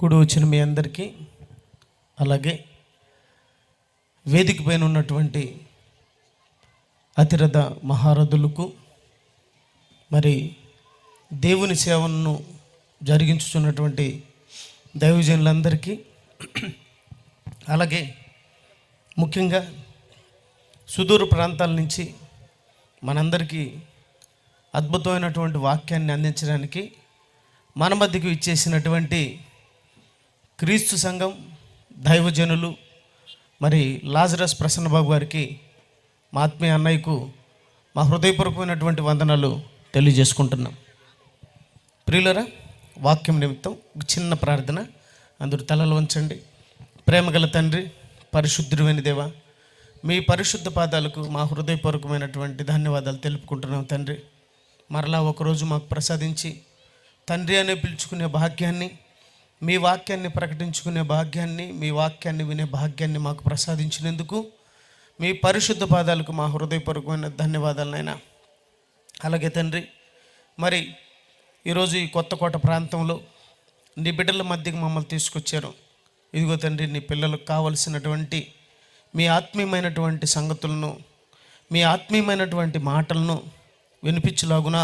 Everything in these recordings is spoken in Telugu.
కూడి వచ్చిన మీ అందరికీ, అలాగే వేదిక పైన ఉన్నటువంటి అతిరథ మహారథులకు, మరి దేవుని సేవలను జరిగించుతున్నటువంటి దైవజనులందరికీ, అలాగే ముఖ్యంగా సుదూర ప్రాంతాల నుంచి మనందరికీ అద్భుతమైనటువంటి వాక్యాన్ని అందించడానికి మన మధ్యకు ఇచ్చేసినటువంటి క్రీస్తు సంఘం దైవజనులు, మరి లాజరస్ ప్రసన్నబాబు గారికి, మా ఆత్మీయ అన్నయ్యకు మా హృదయపూర్వకమైనటువంటి వందనాలు తెలియజేసుకుంటున్నాం. ప్రియులరా, వాక్యం నిమిత్తం ఒక చిన్న ప్రార్థన. అందరూ తలలు వంచండి. ప్రేమగల తండ్రి, పరిశుద్ధుడైన దేవా, మీ పరిశుద్ధ పాదాలకు మా హృదయపూర్వకమైనటువంటి ధన్యవాదాలు తెలుపుకుంటున్నాం తండ్రి. మరలా ఒకరోజు మాకు ప్రసాదించి తండ్రి అనే పిలుచుకునే భాగ్యాన్ని, మీ వాక్యాన్ని ప్రకటించుకునే భాగ్యాన్ని, మీ వాక్యాన్ని వినే భాగ్యాన్ని మాకు ప్రసాదించినందుకు మీ పరిశుద్ధ పాదాలకు మా హృదయపూర్వకమైన ధన్యవాదాలనైనా. అలాగే తండ్రి, మరి ఈరోజు ఈ కొత్తకోట ప్రాంతంలో నీ బిడ్డల మధ్యకి మమ్మల్ని తీసుకొచ్చారు. ఇదిగో తండ్రి, నీ పిల్లలకు కావలసినటువంటి మీ ఆత్మీయమైనటువంటి సంగతులను, మీ ఆత్మీయమైనటువంటి మాటలను వినిపించలాగున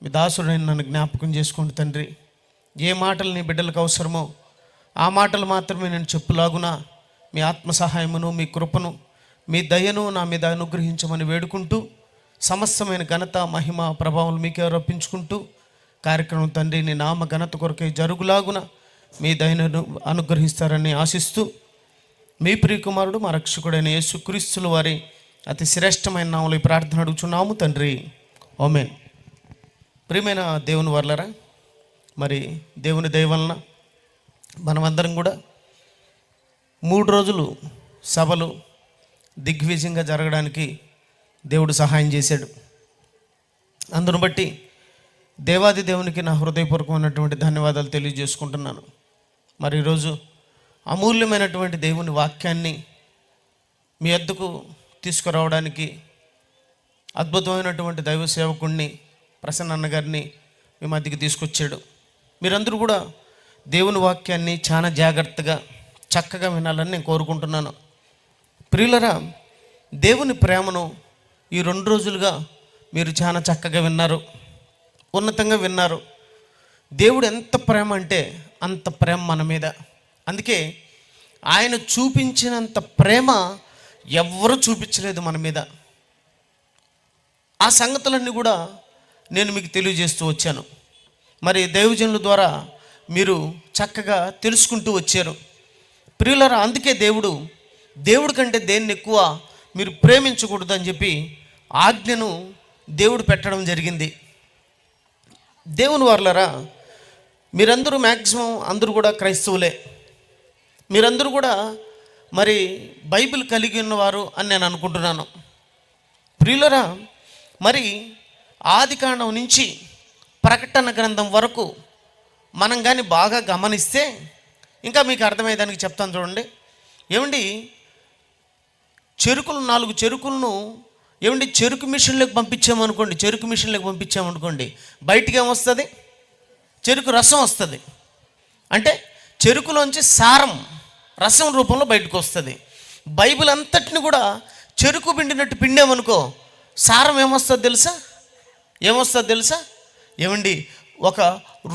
మీ దాసుడైన నన్ను జ్ఞాపకం చేసుకోండి తండ్రి. ఏ మాటలు నీ బిడ్డలకు అవసరమో ఆ మాటలు మాత్రమే నేను చెప్పులాగున మీ ఆత్మ సహాయమును, మీ కృపను, మీ దయను నా మీద అనుగ్రహించమని వేడుకుంటూ, సమస్తమైన ఘనత, మహిమ, ప్రభావం మీకే ఆరోపించుకుంటూ, కార్యక్రమం తండ్రి నీ నామ ఘనత కొరకై జరుగులాగున మీ దయను అనుగ్రహిస్తారని ఆశిస్తూ, మీ ప్రియకుమారుడు మా రక్షకుడైన యేసుక్రీస్తుల వారి అతి శ్రేష్టమైన నామములో ఈ ప్రార్థన అడుగుచున్నాము తండ్రి, ఆమేన్. ప్రియమైన దేవుని వర్లరా, మరి దేవుని దయ వలన మనమందరం కూడా 3 రోజులు సభలు దిగ్విజయంగా జరగడానికి దేవుడు సహాయం చేశాడు. అందును బట్టి దేవాది దేవునికి నా హృదయపూర్వకమైనటువంటి ధన్యవాదాలు తెలియజేసుకుంటున్నాను. మరి ఈరోజు అమూల్యమైనటువంటి దేవుని వాక్యాన్ని మీ వద్దకు తీసుకురావడానికి అద్భుతమైనటువంటి దైవ సేవకుడిని ప్రసన్న అన్న గారిని మీ మధ్యకి తీసుకొచ్చాడు. మీరందరూ కూడా దేవుని వాక్యాన్ని చాలా జాగ్రత్తగా, చక్కగా వినాలని నేను కోరుకుంటున్నాను. ప్రియులరా, దేవుని ప్రేమను ఈ 2 రోజులుగా మీరు చాలా చక్కగా విన్నారు, ఉన్నతంగా విన్నారు. దేవుడు ఎంత ప్రేమ అంటే అంత ప్రేమ మన మీద. అందుకే ఆయన చూపించినంత ప్రేమ ఎవ్వరూ చూపించలేదు మన మీద. ఆ సంగతులన్నీ కూడా నేను మీకు తెలియజేస్తూ వచ్చాను. మరి దైవజనుల ద్వారా మీరు చక్కగా తెలుసుకుంటూ వచ్చారు. ప్రియులరా, అందుకే దేవుడి కంటే దేన్ని ఎక్కువ మీరు ప్రేమించకూడదు అని చెప్పి ఆజ్ఞను దేవుడు పెట్టడం జరిగింది. దేవుని వారలారా, మీరందరూ మ్యాక్సిమం అందరూ కూడా క్రైస్తవులే. మీరందరూ కూడా మరి బైబిల్ కలిగి ఉన్నవారు అని నేను అనుకుంటున్నాను. ప్రియులరా, మరి ఆదికాండం నుంచి ప్రకటన గ్రంథం వరకు మనం కానీ బాగా గమనిస్తే ఇంకా మీకు అర్థమయ్యేదానికి చెప్తాను చూడండి. ఏమండి, 4 చెరుకులను ఏమండి చెరుకు మిషన్లోకి పంపించామనుకోండి, బయటికి ఏమొస్తుంది? చెరుకు రసం వస్తుంది. అంటే చెరుకులోంచి సారం రసం రూపంలో బయటకు వస్తుంది. బైబిల్ అంతటిని కూడా చెరుకు పిండినట్టు పిండామనుకో, సారం ఏమొస్తుంది తెలుసా? ఏమండి, ఒక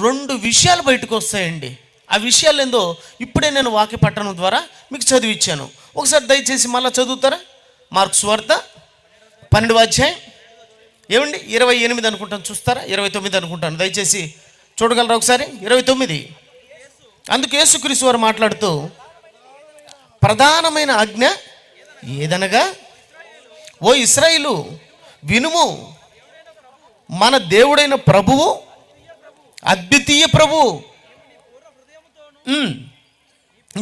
2 విషయాలు బయటకు వస్తాయండి. ఆ విషయాలు ఏందో ఇప్పుడే నేను వాక్య పట్టణం ద్వారా మీకు చదివిచ్చాను. ఒకసారి దయచేసి మళ్ళీ చదువుతారా? మార్కు సువార్త 12వ అధ్యాయం ఏమండి 28 అనుకుంటాను, చూస్తారా? 29 అనుకుంటాను, దయచేసి చూడగలరా ఒకసారి? 29. అందుకు యేసుక్రీస్తు వారు మాట్లాడుతూ, ప్రధానమైన ఆజ్ఞ ఏదనగా, ఓ ఇశ్రాయేలు వినుము, మన దేవుడైన ప్రభువు, అద్వితీయ ప్రభువు,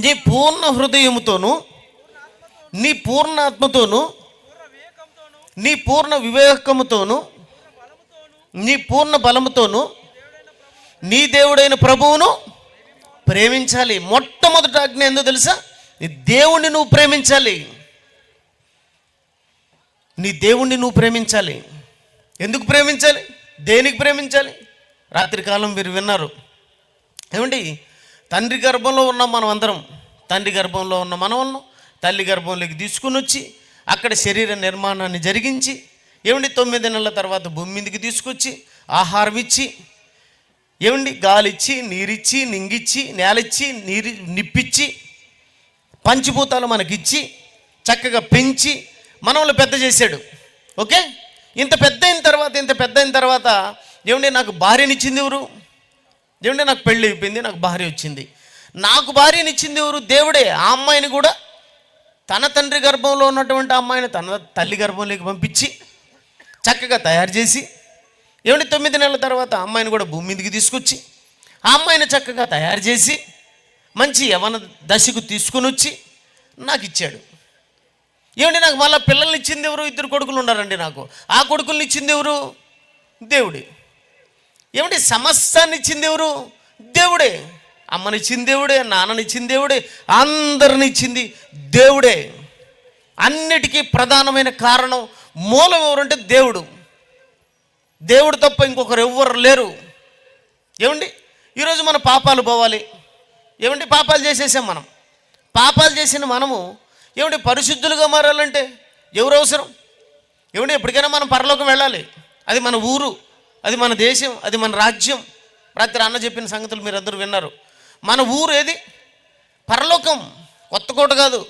నీ పూర్ణ హృదయముతోను, నీ పూర్ణ ఆత్మతోను, నీ పూర్ణ వివేకముతోను, నీ పూర్ణ బలముతోను నీ దేవుడైన ప్రభువును ప్రేమించాలి. మొట్టమొదటి ఆజ్ఞ ఏందో తెలుసా? నీ దేవుణ్ణి నువ్వు ప్రేమించాలి. నీ దేవుణ్ణి నువ్వు ప్రేమించాలి. ఎందుకు ప్రేమించాలి? దేనికి ప్రేమించాలి? రాత్రికాలం మీరు విన్నారు ఏమండి, తండ్రి గర్భంలో ఉన్నాం మనం అందరం. తండ్రి గర్భంలో ఉన్న మనవలను తల్లి గర్భంలోకి తీసుకుని వచ్చి అక్కడ శరీర నిర్మాణాన్ని జరిగించి 9 నెలల తర్వాత భూమి మీదకి తీసుకొచ్చి ఆహారం ఇచ్చి గాలిచ్చి, నీరిచ్చి, నింగిచ్చి, నేలిచ్చి, నిప్పిచ్చి, పంచభూతాలు మనకిచ్చి చక్కగా పెంచి మనల్ని పెద్ద చేశాడు. ఓకే, ఇంత పెద్ద అయిన తర్వాత నాకు భార్యనిచ్చింది ఎవరు? నాకు పెళ్ళి అయిపోయింది, నాకు భార్య వచ్చింది. నాకు భార్యనిచ్చింది ఎవరు? దేవుడే. ఆ అమ్మాయిని కూడా తన తండ్రి గర్భంలో ఉన్నటువంటి అమ్మాయిని తన తల్లి గర్భంలోకి పంపించి చక్కగా తయారు చేసి 9 నెలల తర్వాత అమ్మాయిని కూడా భూమి మీదకి తీసుకొచ్చి ఆ అమ్మాయిని చక్కగా తయారు చేసి మంచి యవన దశకు తీసుకుని వచ్చి నాకు ఇచ్చాడు. నాకు మళ్ళీ పిల్లల్ని ఇచ్చింది ఎవరు? 2 కొడుకులు ఉన్నారండి నాకు. ఆ కొడుకుల్ని ఇచ్చింది ఎవరు? దేవుడే. సమస్తాన్ని ఇచ్చింది ఎవరు? దేవుడే. అమ్మనిచ్చింది దేవుడే, నాన్ననిచ్చింది దేవుడే, అందరిని ఇచ్చింది దేవుడే. అన్నిటికీ ప్రధానమైన కారణం, మూలం ఎవరంటే దేవుడు. దేవుడు తప్ప ఇంకొకరు ఎవ్వరు లేరు. ఈరోజు మన పాపాలు పోవాలి. పాపాలు చేసేసాం మనం. పాపాలు చేసిన మనము పరిశుద్ధులుగా మారాలంటే ఎవరు అవసరం? ఎప్పటికైనా మనం పరలోకం వెళ్ళాలి. అది మన ఊరు, అది మన దేశం, అది మన రాజ్యం. రాత్రి అన్న చెప్పిన సంగతులు మీరు అందరూ విన్నారు. మన ఊరు ఏది? పరలోకం. కొత్తకోట కాదు,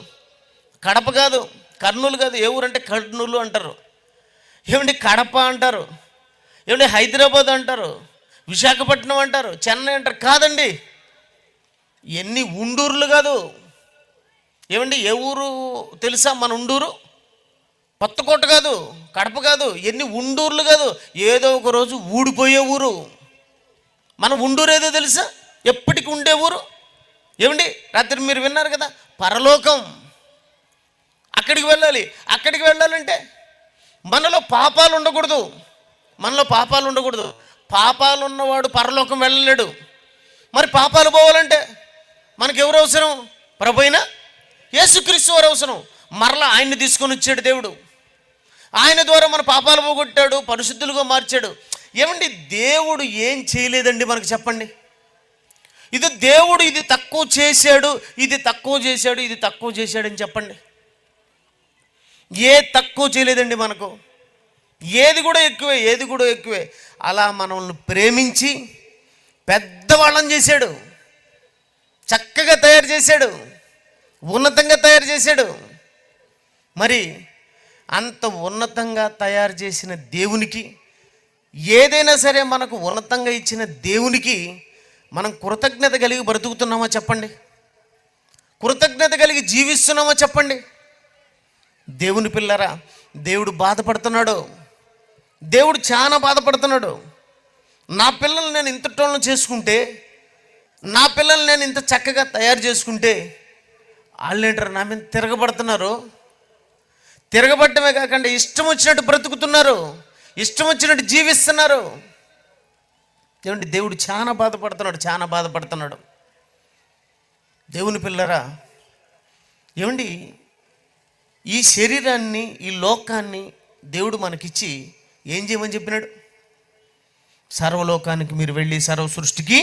కడప కాదు, కర్నూలు కాదు. ఏ ఊరు అంటే కర్నూలు అంటారు, కడప అంటారు, హైదరాబాద్ అంటారు, విశాఖపట్నం అంటారు, చెన్నై అంటారు. కాదండి, ఎన్ని ఉండూర్లు కాదు. ఏ ఊరు తెలుసా? మన ఉండూరు. కొత్తకోట కాదు, కడప కాదు, ఎన్ని ఉండూర్లు కాదు. ఏదో ఒక రోజు ఊడిపోయే ఊరు మన ఉండూరు. ఏదో తెలుసా? ఎప్పటికి ఉండే ఊరు. రాత్రి మీరు విన్నారు కదా, పరలోకం. అక్కడికి వెళ్ళాలి. అక్కడికి వెళ్ళాలంటే మనలో పాపాలు ఉండకూడదు. పాపాలు ఉన్నవాడు పరలోకం వెళ్ళలేడు. మరి పాపాలు పోవాలంటే మనకు ఎవరు అవసరం? ప్రభువైన యేసుక్రీస్తు వారు అవసరం. మరలా ఆయన్ని తీసుకొని వచ్చాడు దేవుడు. ఆయన ద్వారా మన పాపాలు పోగొట్టాడు, పరిశుద్ధులుగా మార్చాడు. దేవుడు ఏం చేయలేదండి మనకు, చెప్పండి. ఇది దేవుడు ఇది తక్కువ చేశాడు, ఇది తక్కువ చేశాడు, ఇది తక్కువ చేశాడని చెప్పండి. ఏ తక్కువ చేయలేదండి మనకు. ఏది కూడా ఎక్కువే. అలా మనల్ని ప్రేమించి పెద్దవాళ్ళని చేశాడు, చక్కగా తయారు చేశాడు, ఉన్నతంగా తయారు చేశాడు. మరి అంత ఉన్నతంగా తయారు చేసిన దేవునికి, ఏదైనా సరే మనకు ఉన్నతంగా ఇచ్చిన దేవునికి మనం కృతజ్ఞత కలిగి బ్రతుకుతున్నామా చెప్పండి? కృతజ్ఞత కలిగి జీవిస్తున్నామా చెప్పండి? దేవుని పిల్లరా, దేవుడు బాధపడుతున్నాడు. దేవుడు చాలా బాధపడుతున్నాడు. నా పిల్లల్ని నేను ఇంత టోన్లు చేసుకుంటే, నా పిల్లల్ని నేను ఇంత చక్కగా తయారు చేసుకుంటే వాళ్ళేంటారు నా మీద తిరగబడుతున్నారు. తిరగబడటమే కాకుండా ఇష్టం వచ్చినట్టు బ్రతుకుతున్నారు, ఇష్టం వచ్చినట్టు జీవిస్తున్నారు. దేవుడు చాలా బాధపడుతున్నాడు. దేవుని పిల్లరా, ఈ శరీరాన్ని, ఈ లోకాన్ని దేవుడు మనకిచ్చి ఏం చేయమని చెప్పినాడు? సర్వలోకానికి మీరు వెళ్ళి సర్వ సృష్టికి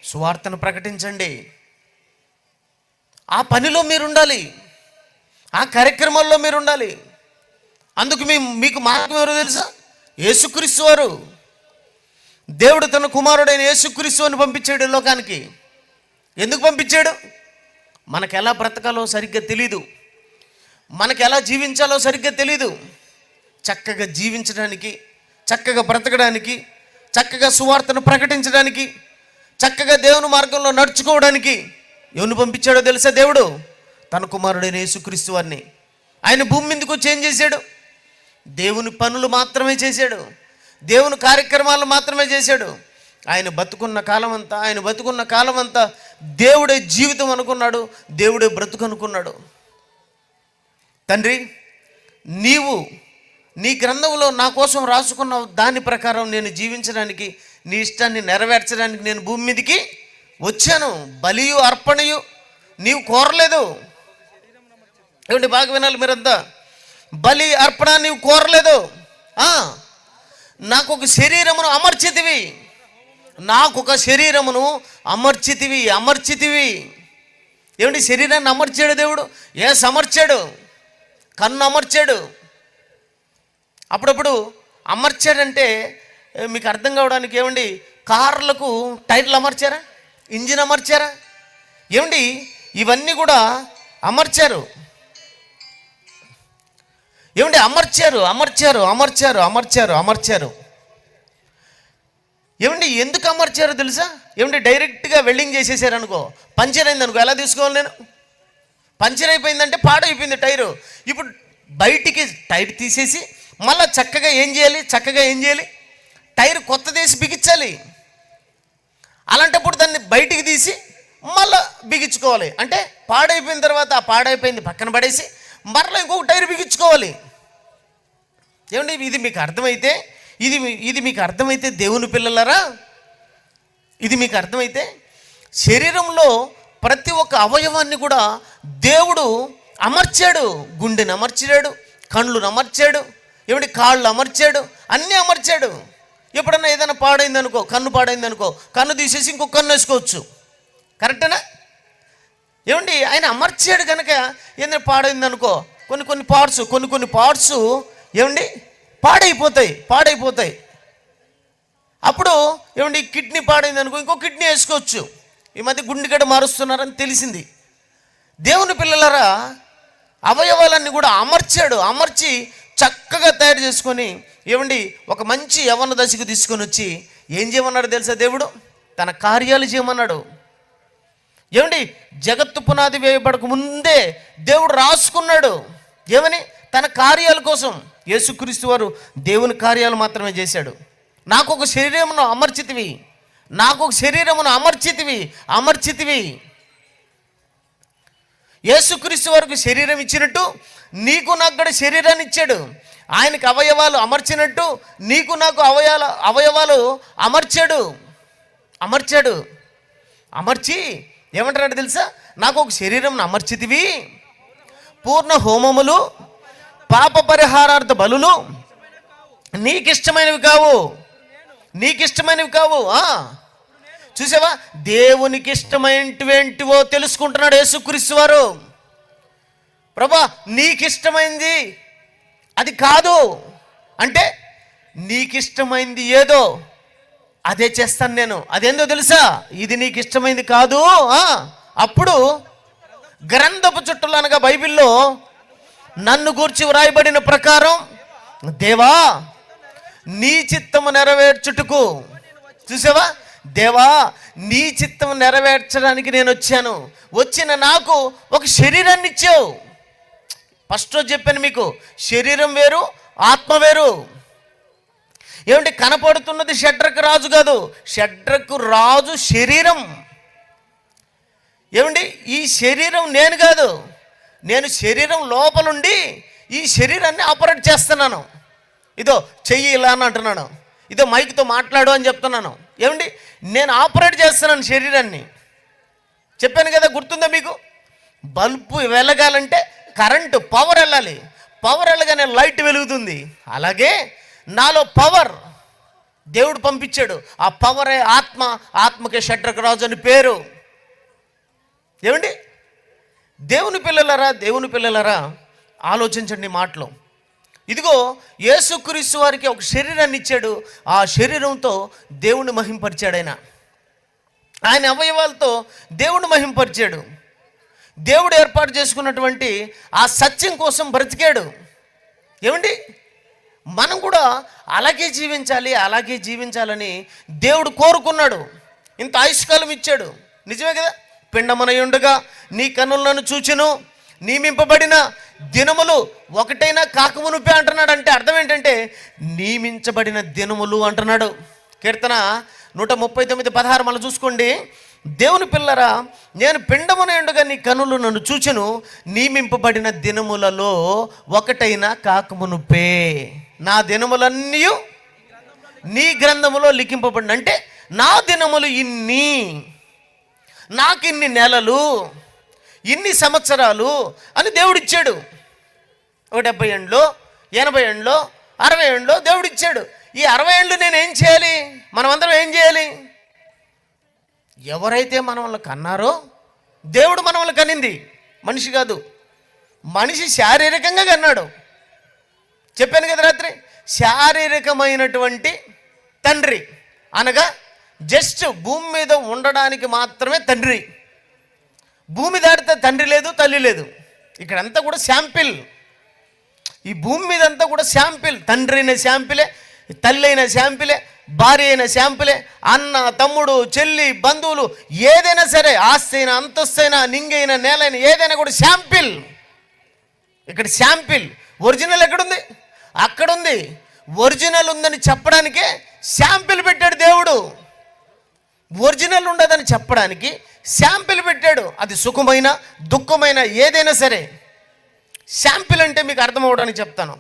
సువార్తను ప్రకటించండి. ఆ పనిలో మీరు ఉండాలి, ఆ కార్యక్రమాల్లో మీరు ఉండాలి. అందుకు మీకు మార్గం ఎవరో తెలుసా? యేసుక్రీస్తు వారు. దేవుడు తన కుమారుడైన యేసుక్రీస్తుని పంపించాడు లోకానికి. ఎందుకు పంపించాడు? మనకు ఎలా బ్రతకాలో సరిగ్గా తెలీదు, మనకు ఎలా జీవించాలో సరిగ్గా తెలీదు. చక్కగా జీవించడానికి, చక్కగా బ్రతకడానికి, చక్కగా సువార్తను ప్రకటించడానికి, చక్కగా దేవుని మార్గంలో నడుచుకోవడానికి ఎవరిని పంపించాడో తెలుసా? దేవుడు తన కుమారుడైన యేసుక్రీస్తు వారిని. ఆయన భూమి మీదకు వచ్చి ఏం చేశాడు? దేవుని పనులు మాత్రమే చేశాడు, దేవుని కార్యక్రమాలు మాత్రమే చేశాడు. ఆయన బతుకున్న కాలం అంతా దేవుడే జీవితం అనుకున్నాడు, దేవుడే బ్రతుకు అనుకున్నాడు. తండ్రి, నీవు నీ గ్రంథంలో నా కోసం రాసుకున్న దాని ప్రకారం నేను జీవించడానికి, నీ ఇష్టాన్ని నెరవేర్చడానికి నేను భూమి మీదకి వచ్చాను. బలియు అర్పణయు నీవు కోరలేదు. బాగా వినాలి మీరంతా. బలి అర్పణ నీవు కోరలేదు. నాకు ఒక శరీరమును అమర్చితివి, నాకొక శరీరమును అమర్చితివి. ఏమండి, శరీరాన్ని అమర్చాడు దేవుడు? అమర్చాడు. కన్ను అమర్చాడు. అప్పుడప్పుడు అమర్చాడంటే మీకు అర్థం కావడానికి, ఏమండి, కార్లకు టైర్లు అమర్చారా? ఇంజిన్ అమర్చారా? ఏమండి, ఇవన్నీ కూడా అమర్చారు. ఏమండి, అమర్చారు. ఏమండి, ఎందుకు అమర్చారో తెలుసా? ఏమండి, డైరెక్ట్గా వెల్డింగ్ చేసేసారు అనుకో, పంచర్ అయింది అనుకో, ఎలా తీసుకోవాలి నేను? పంచర్ అయిపోయిందంటే పాడైపోయింది టైరు. ఇప్పుడు బయటికి టైర్ తీసేసి మళ్ళీ చక్కగా ఏం చేయాలి? టైర్ కొత్తదేసి బిగించాలి. అలాంటప్పుడు దాన్ని బయటికి తీసి మళ్ళీ బిగించుకోవాలి. అంటే పాడైపోయిన తర్వాత ఆ పాడైపోయింది పక్కన పడేసి మరలా ఇంకొక టైర్ బిగించుకోవాలి. ఏమండి, ఇది మీకు అర్థమైతే దేవుని పిల్లలారా, ఇది మీకు అర్థమైతే శరీరంలో ప్రతి ఒక్క అవయవాన్ని కూడా దేవుడు అమర్చాడు. గుండెని అమర్చాడు, కళ్ళును అమర్చాడు, ఏమిటి కాళ్ళు అమర్చాడు, అన్నీ అమర్చాడు. ఎప్పుడన్నా ఏదైనా పాడైందనుకో, కన్ను పాడైందనుకో, కన్ను తీసేసి ఇంకొక కన్ను వేసుకోవచ్చు. కరెక్టేనా? ఏమండి, ఆయన అమర్చాడు కనుక ఏదైనా పాడైందనుకో, కొన్ని పార్ట్స్ ఏమండి పాడైపోతాయి. అప్పుడు ఏమండి, కిడ్నీ పాడైందనుకో, ఇంకో కిడ్నీ వేసుకోవచ్చు. ఈ మధ్య గుండెగడ్డ మారుస్తున్నారని తెలిసింది. దేవుని పిల్లలారా, అవయవాలన్నీ కూడా అమర్చి చక్కగా తయారు చేసుకొని, ఏమండి, ఒక మంచి యవ్వన దశకు తీసుకొని వచ్చి ఏం చేయమన్నాడు తెలుసా? దేవుడు తన కార్యాలు చేయమన్నాడు. ఏమండి, జగత్తు పునాది వేయబడక ముందే దేవుడు రాసుకున్నాడు. ఏమని? తన కార్యాల కోసం. యేసుక్రీస్తు వారు దేవుని కార్యాలు మాత్రమే చేశాడు. నాకొక శరీరమును అమర్చితివి. యేసుక్రీస్తు వారికి శరీరం ఇచ్చినట్టు నీకు నాకు కూడా శరీరాన్ని ఇచ్చాడు. ఆయనకు అవయవాలు అమర్చినట్టు నీకు నాకు అవయవాలు అమర్చి ఏమంటాడు తెలుసా? నాకు ఒక శరీరం అమర్చితివి, పూర్ణ హోమములు, పాప పరిహారార్థ బలులు నీకిష్టమైనవి కావు. చూసావా, దేవునికి ఇష్టమైనవేంటివో తెలుసుకుంటున్నాడు యేసుక్రీస్తు వారు. ప్రభా, నీకిష్టమైంది అది కాదు అంటే, నీకిష్టమైంది ఏదో అదే చేస్తాను నేను. అదేందో తెలుసా? ఇది నీకు ఇష్టమైంది కాదు. అప్పుడు గ్రంథపు చుట్టలు అనగా బైబిల్లో నన్ను గూర్చి వ్రాయబడిన ప్రకారం, దేవా నీ చిత్తము నెరవేర్చుటకు, చూసావా, దేవా నీ చిత్తము నెరవేర్చడానికి నేను వచ్చాను. వచ్చిన నాకు ఒక శరీరాన్ని ఇచ్చావు. ఫస్ట్ రోజు చెప్పాను మీకు, శరీరం వేరు, ఆత్మ వేరు. ఏమంటే, కనపడుతున్నది షడ్రకు రాజు కాదు, షడ్రకు రాజు శరీరం. ఏమండి, ఈ శరీరం నేను కాదు, నేను శరీరం లోపలుండి ఈ శరీరాన్ని ఆపరేట్ చేస్తున్నాను. ఇదో చెయ్యి ఇలా అని అంటున్నాను, ఇదో మైక్తో మాట్లాడు అని చెప్తున్నాను. ఏమండి, నేను ఆపరేట్ చేస్తున్నాను శరీరాన్ని. చెప్పాను కదా, గుర్తుందా మీకు? బల్బు వెలగాలంటే కరెంటు పవర్ వెళ్ళాలి, పవర్ వెళ్ళగానే లైట్ వెలుగుతుంది. అలాగే నాలో పవర్ దేవుడు పంపించాడు. ఆ పవరే ఆత్మకే షడ్రకు రాజు అని పేరు. ఏమండి, దేవుని పిల్లలారా ఆలోచించండి మాటలు. ఇదిగో యేసుక్రీస్తు వారికి ఒక శరీరాన్ని ఇచ్చాడు. ఆ శరీరంతో దేవుని మహింపరిచాడు. ఆయన అవయవాలతో దేవుని మహింపరిచాడు. దేవుడు ఏర్పాటు చేసుకున్నటువంటి ఆ సత్యం కోసం బ్రతికాడు. ఏమండి, మనం కూడా అలాగే జీవించాలని దేవుడు కోరుకున్నాడు. ఇంత ఆయుష్కాలం ఇచ్చాడు. నిజమే కదా? పిండమనయుండగా నీ కన్నులను చూచెను, నియమింపబడిన దినములు ఒకటైనా కాకమునుపే అంటున్నాడు. అంటే అర్థం ఏంటంటే, నియమించబడిన దినములు అంటున్నాడు. కీర్తన 139:16 మనం చూసుకోండి. దేవుని పిల్లరా, నేను పిండమునయుండగా నీ కన్నులు నన్ను చూచెను, నియమింపబడిన దినములలో ఒకటైనా కాకమునుపే నా దినములన్నీ నీ గ్రంథములో లిఖింపబడిన. అంటే నా దినములు ఇన్ని, నాకు ఇన్ని నెలలు, ఇన్ని సంవత్సరాలు అని దేవుడిచ్చాడు. 70 ఏండ్లో, 80 ఏండ్లో, 60 ఏండ్లో దేవుడిచ్చాడు. ఈ 60 ఏళ్ళు నేనేం చేయాలి? మనమందరం ఏం చేయాలి? ఎవరైతే మనల్ని కన్నారో, దేవుడు మనల్ని కనింది, మనిషి కాదు. మనిషి శారీరకంగా కన్నాడు. చెప్పాను కదా రాత్రి, శారీరకమైనటువంటి తండ్రి అనగా జస్ట్ భూమి మీద ఉండడానికి మాత్రమే తండ్రి. భూమి దాటితే తండ్రి లేదు, తల్లి లేదు. ఇక్కడంతా కూడా శాంపిల్. ఈ భూమి మీద అంతా కూడా శాంపిల్. తండ్రి అయిన శాంపిలే, తల్లి అయిన శాంపిలే, భార్య అయిన శాంపిలే, అన్న, తమ్ముడు, చెల్లి, బంధువులు, ఏదైనా సరే, ఆస్తి అయినా, అంతస్తు అయినా, నింగైనా, నేలైనా, ఏదైనా కూడా శాంపిల్. ఇక్కడ శాంపిల్. ఒరిజినల్ ఎక్కడుంది? అక్కడుంది. ఒరిజినల్ ఉందని చెప్పడానికే శాంపిల్ పెట్టాడు దేవుడు. ఒరిజినల్ ఉండదని చెప్పడానికి శాంపిల్ పెట్టాడు. అది సుఖమైన, దుఃఖమైన, ఏదైనా సరే శాంపిల్ అంటే మీకు అర్థం అవ్వడానికి చెప్తాను.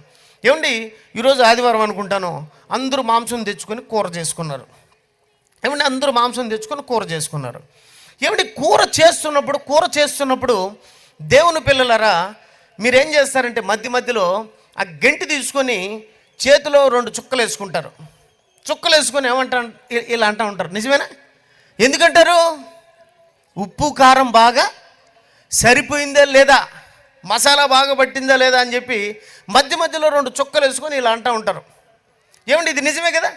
ఏమండి, ఈరోజు ఆదివారం అనుకుంటాను, అందరూ మాంసం తెచ్చుకొని కూర చేసుకున్నారు. ఏమండి, అందరూ మాంసం తెచ్చుకొని కూర చేసుకున్నారు. ఏమండి, కూర చేస్తున్నప్పుడు దేవుని పిల్లలారా, మీరేం చేస్తారంటే మధ్య మధ్యలో ఆ గంటి తీసుకొని చేతిలో 2 చుక్కలు వేసుకుంటారు. చుక్కలు వేసుకొని ఏమంటారు, ఇలా అంటూ ఉంటారు. నిజమేనా? ఎందుకంటారు? ఉప్పు కారం బాగా సరిపోయిందా లేదా, మసాలా బాగా పట్టిందా లేదా అని చెప్పి మధ్య మధ్యలో 2 చుక్కలు వేసుకొని ఇలా అంటూ ఉంటారు. ఏమండి, ఇది నిజమే కదా?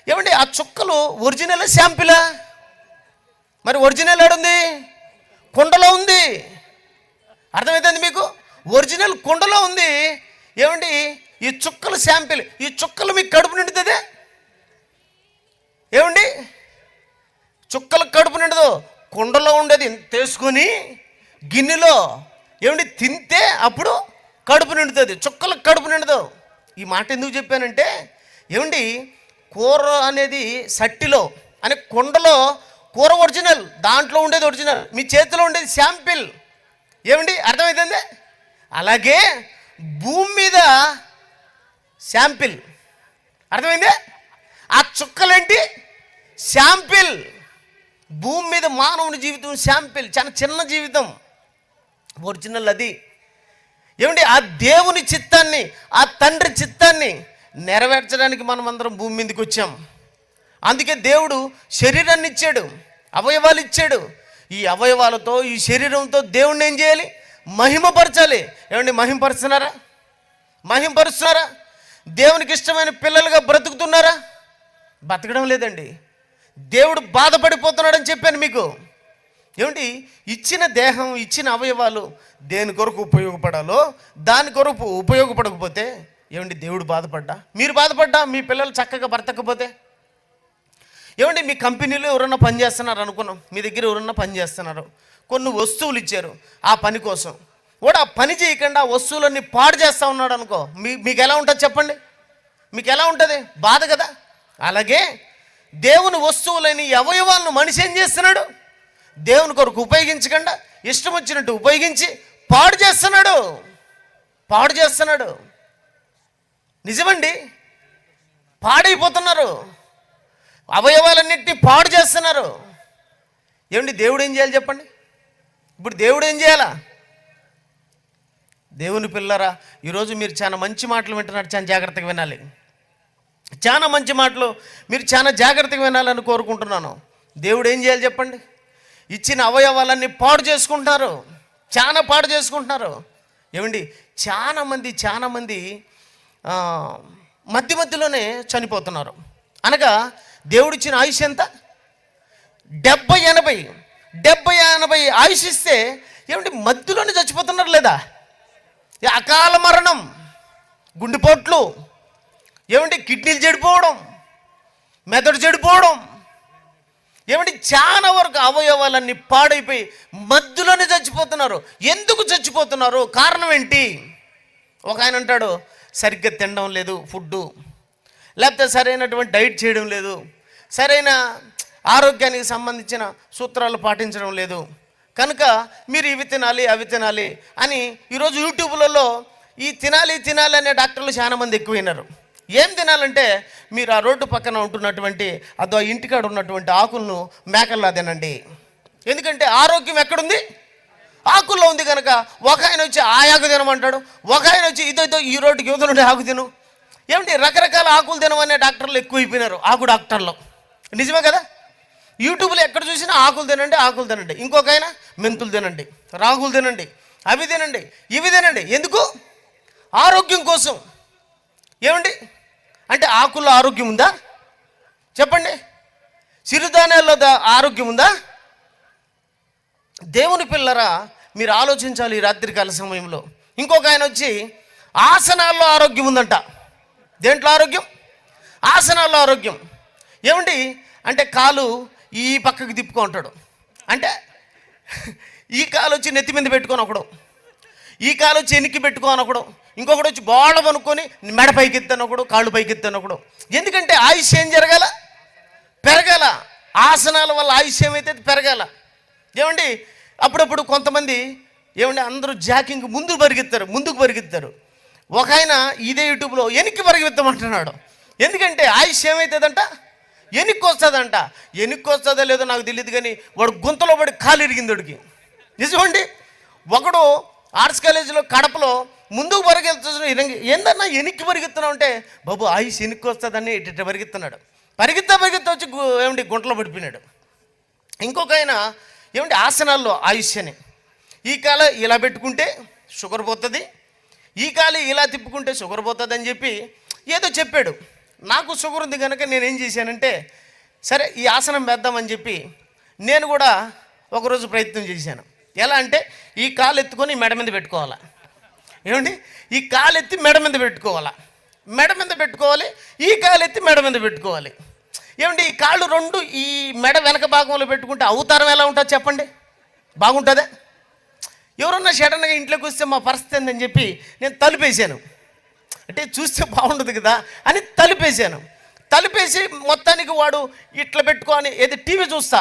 ఏమండి, ఆ చుక్కలు ఒరిజినల్ శాంపిలా? మరి ఒరిజినల్ ఏడుంది? కుండలో ఉంది. అర్థమవుతుంది మీకు? ఒరిజినల్ కుండలో ఉంది. ఏమండి, ఈ చుక్కలు శాంపిల్. ఈ చుక్కలు మీకు కడుపు నిండుతుందే? ఏమండి, చుక్కలు కడుపు నిండదు. కుండలో ఉండేది తీసుకొని గిన్నెలో ఏమండి తింటే అప్పుడు కడుపు నిండుతుంది. చుక్కలకు కడుపు నిండదు. ఈ మాట ఎందుకు చెప్పానంటే, ఏమండి, కూర అనేది సట్టిలో అనే కుండలో కూర ఒరిజినల్, దాంట్లో ఉండేది ఒరిజినల్, మీ చేతిలో ఉండేది శాంపిల్. ఏమండి, అర్థమవుతుంది? అలాగే భూమి మీద శాంపిల్. అర్థమైందే? ఆ చుక్కలేంటి? శాంపిల్. భూమి మీద మానవుని జీవితం శాంపిల్, చాలా చిన్న జీవితం. ఒరిజినల్ అది. ఏమండి, ఆ దేవుని చిత్తాన్ని, ఆ తండ్రి చిత్తాన్ని నెరవేర్చడానికి మనం అందరం భూమి మీదకి వచ్చాం. అందుకే దేవుడు శరీరాన్ని ఇచ్చాడు, అవయవాలు ఇచ్చాడు. ఈ అవయవాలతో, ఈ శరీరంతో దేవుణ్ణి ఏం చేయాలి? మహిమపరచాలి. ఏమండి, మహిమపరుస్తున్నారా? దేవునికి ఇష్టమైన పిల్లలుగా బ్రతుకుతున్నారా? బతకడం లేదండి. దేవుడు బాధపడిపోతున్నాడని చెప్పాను మీకు. ఏమండి, ఇచ్చిన దేహం, ఇచ్చిన అవయవాలు దేని కొరకు ఉపయోగపడాలో దాని కొరకు ఉపయోగపడకపోతే, ఏమండి, దేవుడు బాధపడ్డా? మీరు బాధపడ్డా? మీ పిల్లలు చక్కగా బ్రతకపోతే? ఏమండి, మీ కంపెనీలో ఎవరన్నా పని చేస్తున్నారు అనుకున్నాం, మీ దగ్గర ఎవరన్నా పని చేస్తున్నారు, కొన్ని వస్తువులు ఇచ్చారు ఆ పని కోసం. వాడు ఆ పని చేయకుండా ఆ వస్తువులన్నీ పాడు చేస్తూ ఉన్నాడు అనుకో, మీకు ఎలా ఉంటుంది చెప్పండి? మీకు ఎలా ఉంటుంది? బాధ కదా. అలాగే దేవుని వస్తువులని, అవయవాలను మనిషి ఏం చేస్తున్నాడు? దేవుని కొరకు ఉపయోగించకుండా ఇష్టం వచ్చినట్టు ఉపయోగించి పాడు చేస్తున్నాడు. నిజమండి, పాడైపోతున్నారు. అవయవాలన్నింటినీ పాడు చేస్తున్నారు. ఏమండి, దేవుడు ఏం చేయాలి చెప్పండి? ఇప్పుడు దేవుడు ఏం చేయాలా? దేవుని పిల్లరా, ఈరోజు మీరు చాలా మంచి మాటలు వింటున్నారు, చాలా జాగ్రత్తగా వినాలి. చాలా మంచి మాటలు మీరు చాలా జాగ్రత్తగా వినాలని కోరుకుంటున్నాను. దేవుడు ఏం చేయాలి చెప్పండి? ఇచ్చిన అవయవాలన్నీ పాడు చేసుకుంటున్నారు, చాలా పాడు చేసుకుంటున్నారు. ఏమండి, చాలా మంది మధ్యలోనే చనిపోతున్నారు. అనగా దేవుడిచ్చిన ఆయుష్ ఎంత? 70-80 ఆయుష్ ఇస్తే ఏమండి మధ్యలోనే చచ్చిపోతున్నారు లేదా? అకాల మరణం, గుండెపోట్లు, ఏమండి కిడ్నీలు చెడిపోవడం, మెదడు చెడిపోవడం, ఏమండి చాలా వరకు అవయవాలన్నీ పాడైపోయి మధ్యలోనే చచ్చిపోతున్నారు. ఎందుకు చచ్చిపోతున్నారు? కారణం ఏంటి? ఒక ఆయన అంటాడు, సరిగ్గా తినడం లేదు ఫుడ్డు, లేకపోతే సరైనటువంటి డైట్ చేయడం లేదు, సరైన ఆరోగ్యానికి సంబంధించిన సూత్రాలు పాటించడం లేదు, కనుక మీరు ఇవి తినాలి అవి తినాలి అని ఈరోజు యూట్యూబ్లలో ఈ తినాలి అనే డాక్టర్లు చాలామంది ఎక్కువైనారు. ఏం తినాలంటే, మీరు ఆ రోడ్డు పక్కన ఉంటున్నటువంటి అదో ఇంటికాడ ఉన్నటువంటి ఆకులను మేకల్లా తినండి. ఎందుకంటే ఆరోగ్యం ఎక్కడుంది? ఆకుల్లో ఉంది కనుక. ఒక ఆయన వచ్చి ఆ ఆకు తినమంటాడు, ఒక ఆయన వచ్చి ఇదో ఈ రోడ్డుకి యువత నుండి ఆకు తిను. ఏమిటి, రకరకాల ఆకులు తినమనే డాక్టర్లు ఎక్కువైపోయినారు, ఆకు డాక్టర్లు. నిజమే కదా? యూట్యూబ్లో ఎక్కడ చూసినా ఆకులు తినండి, ఆకులు తినండి. ఇంకొక ఆయన మెంతులు తినండి, రాగులు తినండి, అవి తినండి, ఇవి తినండి. ఎందుకు? ఆరోగ్యం కోసం. ఏమండి అంటే ఆకుల్లో ఆరోగ్యం ఉందా చెప్పండి? సిరిధాన్యాల్లో ఆరోగ్యం ఉందా? దేవుని పిల్లరా, మీరు ఆలోచించాలి ఈ రాత్రికాల సమయంలో. ఇంకొక ఆయన వచ్చి ఆసనాల్లో ఆరోగ్యం ఉందంట. దేంట్లో ఆరోగ్యం? ఆసనాల్లో ఆరోగ్యం. ఏమండి అంటే కాలు ఈ పక్కకి తిప్పుకో అంటాడు. అంటే ఈ కాలు వచ్చి నెత్తి మీద పెట్టుకొని ఒకడు, ఈ కాలు వచ్చి ఎనికి పెట్టుకోని ఒకడు, ఇంకొకడు వచ్చి గోడ అనుకొని మెడ పైకి ఎత్తాను ఒకడు, కాళ్ళు పైకి ఎత్తాను ఒకడు. ఎందుకంటే ఆయుష్ ఏం జరగాల? పెరగాల. ఆసనాల వల్ల ఆయుష్ ఏమైతే పెరగాల. ఏమండి అప్పుడప్పుడు కొంతమంది ఏమండి అందరూ జాకింగ్ ముందుకు పరిగెత్తారు. ఒక ఆయన ఇదే యూట్యూబ్లో ఎనికి పరిగెత్తమంటున్నాడు. ఎందుకంటే ఆయుష్ ఏమవుతుందంట? ఎనికి వస్తుందంట. ఎనికి వస్తుందో లేదో నాకు తెలియదు, కానీ వాడు గుంతలో పడి కాలు ఇరిగింది వాడికి. నిజమండి. ఒకడు ఆర్ట్స్ కాలేజీలో కడపలో ముందుకు పరిగెత్తుతున్నాడు. ఏందన్నా ఎనికి పరిగెత్తున్నావు అంటే, బాబు ఆయుష్ ఎనికి వస్తుందని ఇట్ట పరిగెత్తున్నాడు. పరిగెత్తా వచ్చి ఏమండి గుంటలో పడిపోయినాడు. ఇంకొక ఆయన ఏమంటే ఆసనాల్లో ఆయుష్ అని, ఈ కాల ఇలా పెట్టుకుంటే షుగర్ పోతుంది, ఈ కాలు ఇలా తిప్పుకుంటే షుగర్ పోతుంది అని చెప్పి ఏదో చెప్పాడు. నాకు షుగర్ ఉంది కనుక నేనేం చేశానంటే, సరే ఈ ఆసనం వేద్దామని చెప్పి నేను కూడా ఒకరోజు ప్రయత్నం చేశాను. ఎలా అంటే ఈ కాలు ఎత్తుకొని మెడ మీద పెట్టుకోవాలా. ఏమండి ఈ కాలు ఎత్తి మెడ మీద పెట్టుకోవాలా, మెడ మీద పెట్టుకోవాలి, ఈ కాలు ఎత్తి మెడ మీద పెట్టుకోవాలి. ఏమండి ఈ కాళ్ళు రెండు ఈ మెడ వెనక భాగంలో పెట్టుకుంటే అవతారం ఎలా ఉంటుంది చెప్పండి? బాగుంటుందా? ఎవరన్నా సడన్గా ఇంట్లోకి వస్తే మా పరిస్థితి ఏందని చెప్పి నేను తలుపేశాను. అంటే చూస్తే బాగుండదు కదా అని తలుపేసి మొత్తానికి వాడు ఇట్లా పెట్టుకోని ఏది టీవీ చూస్తా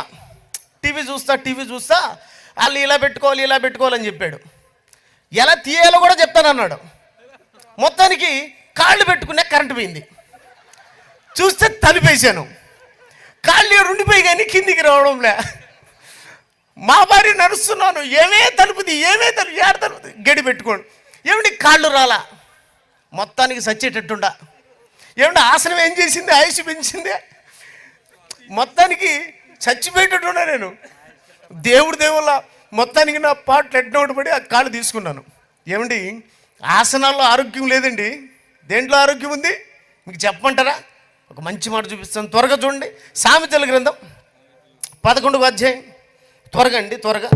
వాళ్ళు ఇలా పెట్టుకోవాలని చెప్పాడు. ఎలా తీయాలో కూడా చెప్తానన్నాడు. మొత్తానికి కాళ్ళు పెట్టుకునే కరెంటు పోయింది. చూస్తే తలుపేశాను, కాళ్ళు ఉండిపోయి కానీ కిందికి రావడంలే. మా భార్య నడుస్తున్నాను, ఏమే తలుపుది ఏడ తలుపుది గడి పెట్టుకోండి. ఏమిటి కాళ్ళు రాలా, మొత్తానికి సచ్చేటట్టుండా. ఏమిటి ఆసనం ఏం చేసింది? ఆయుష్ పెంచింది. మొత్తానికి చచ్చిపోయేటట్టున్నా నేను. దేవుళ్ళ మొత్తానికి నా పాటలు ఎడ్నోటు పడి ఆ కాళ్ళు తీసుకున్నాను. ఏమండి ఆసనాల్లో ఆరోగ్యం లేదండి, దేంట్లో ఆరోగ్యం ఉంది మీకు చెప్పమంటారా? ఒక మంచి మాట చూపిస్తాను, త్వరగా చూడండి. సామెతల గ్రంథం 11వ అధ్యాయం. త్వరగా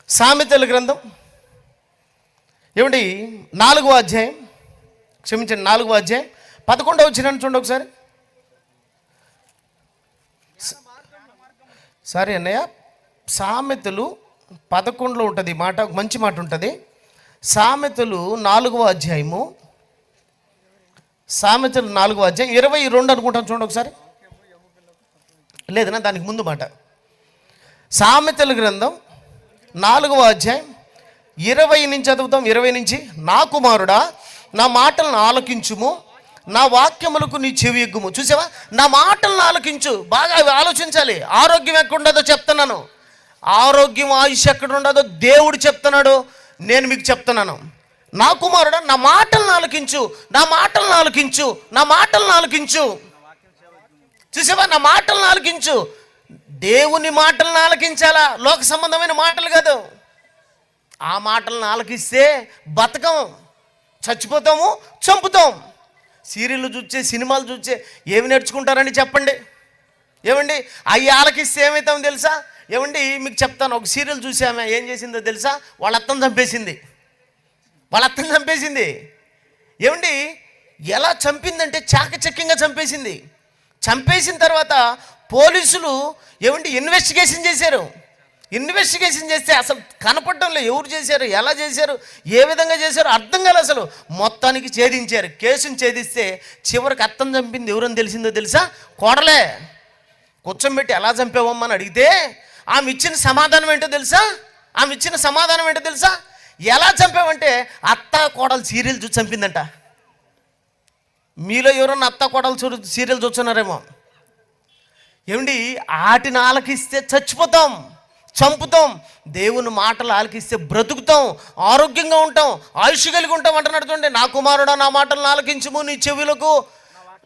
సామెతల గ్రంథం ఏమండి 4వ అధ్యాయం, క్షమించండి 4వ అధ్యాయం 11వ వచనాన్ని చూడండి ఒకసారి. సరే అన్నయ్య, సామెతలు 11లో ఉంటుంది మాట, మంచి మాట ఉంటుంది. సామెతలు 4వ అధ్యాయము, సామెతలు 4వ అధ్యాయం 22 అనుకుంటాను చూడండి ఒకసారి. లేదన్నా దానికి ముందు మాట. సామెతల గ్రంథం 4వ అధ్యాయం 20 నుంచి చదువుతాం. 20 నుంచి, నా కుమారుడా నా మాటలను ఆలకించుము, నా వాక్యములకు నీ చెవి ఎగ్గుము. చూసావా, నా మాటలను ఆలకించు. బాగా ఆలోచించాలి. ఆరోగ్యం ఎక్కడుండదో చెప్తున్నాను, ఆరోగ్యం ఆయుష్ ఎక్కడ ఉండదో దేవుడు చెప్తున్నాడు, నేను మీకు చెప్తున్నాను. నా కుమారుడా నా మాటలను ఆలకించు, నా మాటలను ఆలకించు. చూసావా, నా మాటలను ఆలకించు. దేవుని మాటలను ఆలకించాలా, లోక సంబంధమైన మాటలు కాదు. ఆ మాటలను ఆలకిస్తే బతకం, చచ్చిపోతాము, చంపుతాం. సీరియళ్ళు చూచే, సినిమాలు చూచే ఏమి నేర్చుకుంటారని చెప్పండి? ఏమండి అవి ఆలకిస్తే ఏమవుతామో తెలుసా? ఏమండి మీకు చెప్తాను, ఒక సీరియల్ చూసామే ఏం చేసిందో తెలుసా? వాళ్ళ అత్తను చంపేసింది. ఏమండి ఎలా చంపిందంటే చాకచక్యంగా చంపేసింది. చంపేసిన తర్వాత పోలీసులు ఏమండి ఇన్వెస్టిగేషన్ చేస్తే అసలు కనపడడం లేదు. ఎవరు చేశారు, ఎలా చేశారు, ఏ విధంగా చేశారు అర్థం కాలేదు అసలు. మొత్తానికి ఛేదించారు. కేసును ఛేదిస్తే చివరికి అత్తను చంపింది ఎవరని తెలిసిందో తెలుసా? కోడలే. కూర్చోబెట్టి ఎలా చంపావమ్మని అడిగితే ఆమె ఇచ్చిన సమాధానం ఏంటో తెలుసా? ఎలా చంపావంటే అత్త కోడలు సీరియల్ చూసి చంపిందంట. మీలో ఎవరన్నా అత్త కోడలు సీరియల్ చూస్తున్నారేమో. ఏమండి ఆటిని ఆలకిస్తే చచ్చిపోతాం, చంపుతాం. దేవుని మాటలు ఆలకిస్తే బ్రతుకుతాం, ఆరోగ్యంగా ఉంటాం, ఆయుష్ కలిగి ఉంటాం అంటున్నాడు. చూడండి, నా కుమారుడా నా మాటలను ఆలకించుము, నీ చెవులకు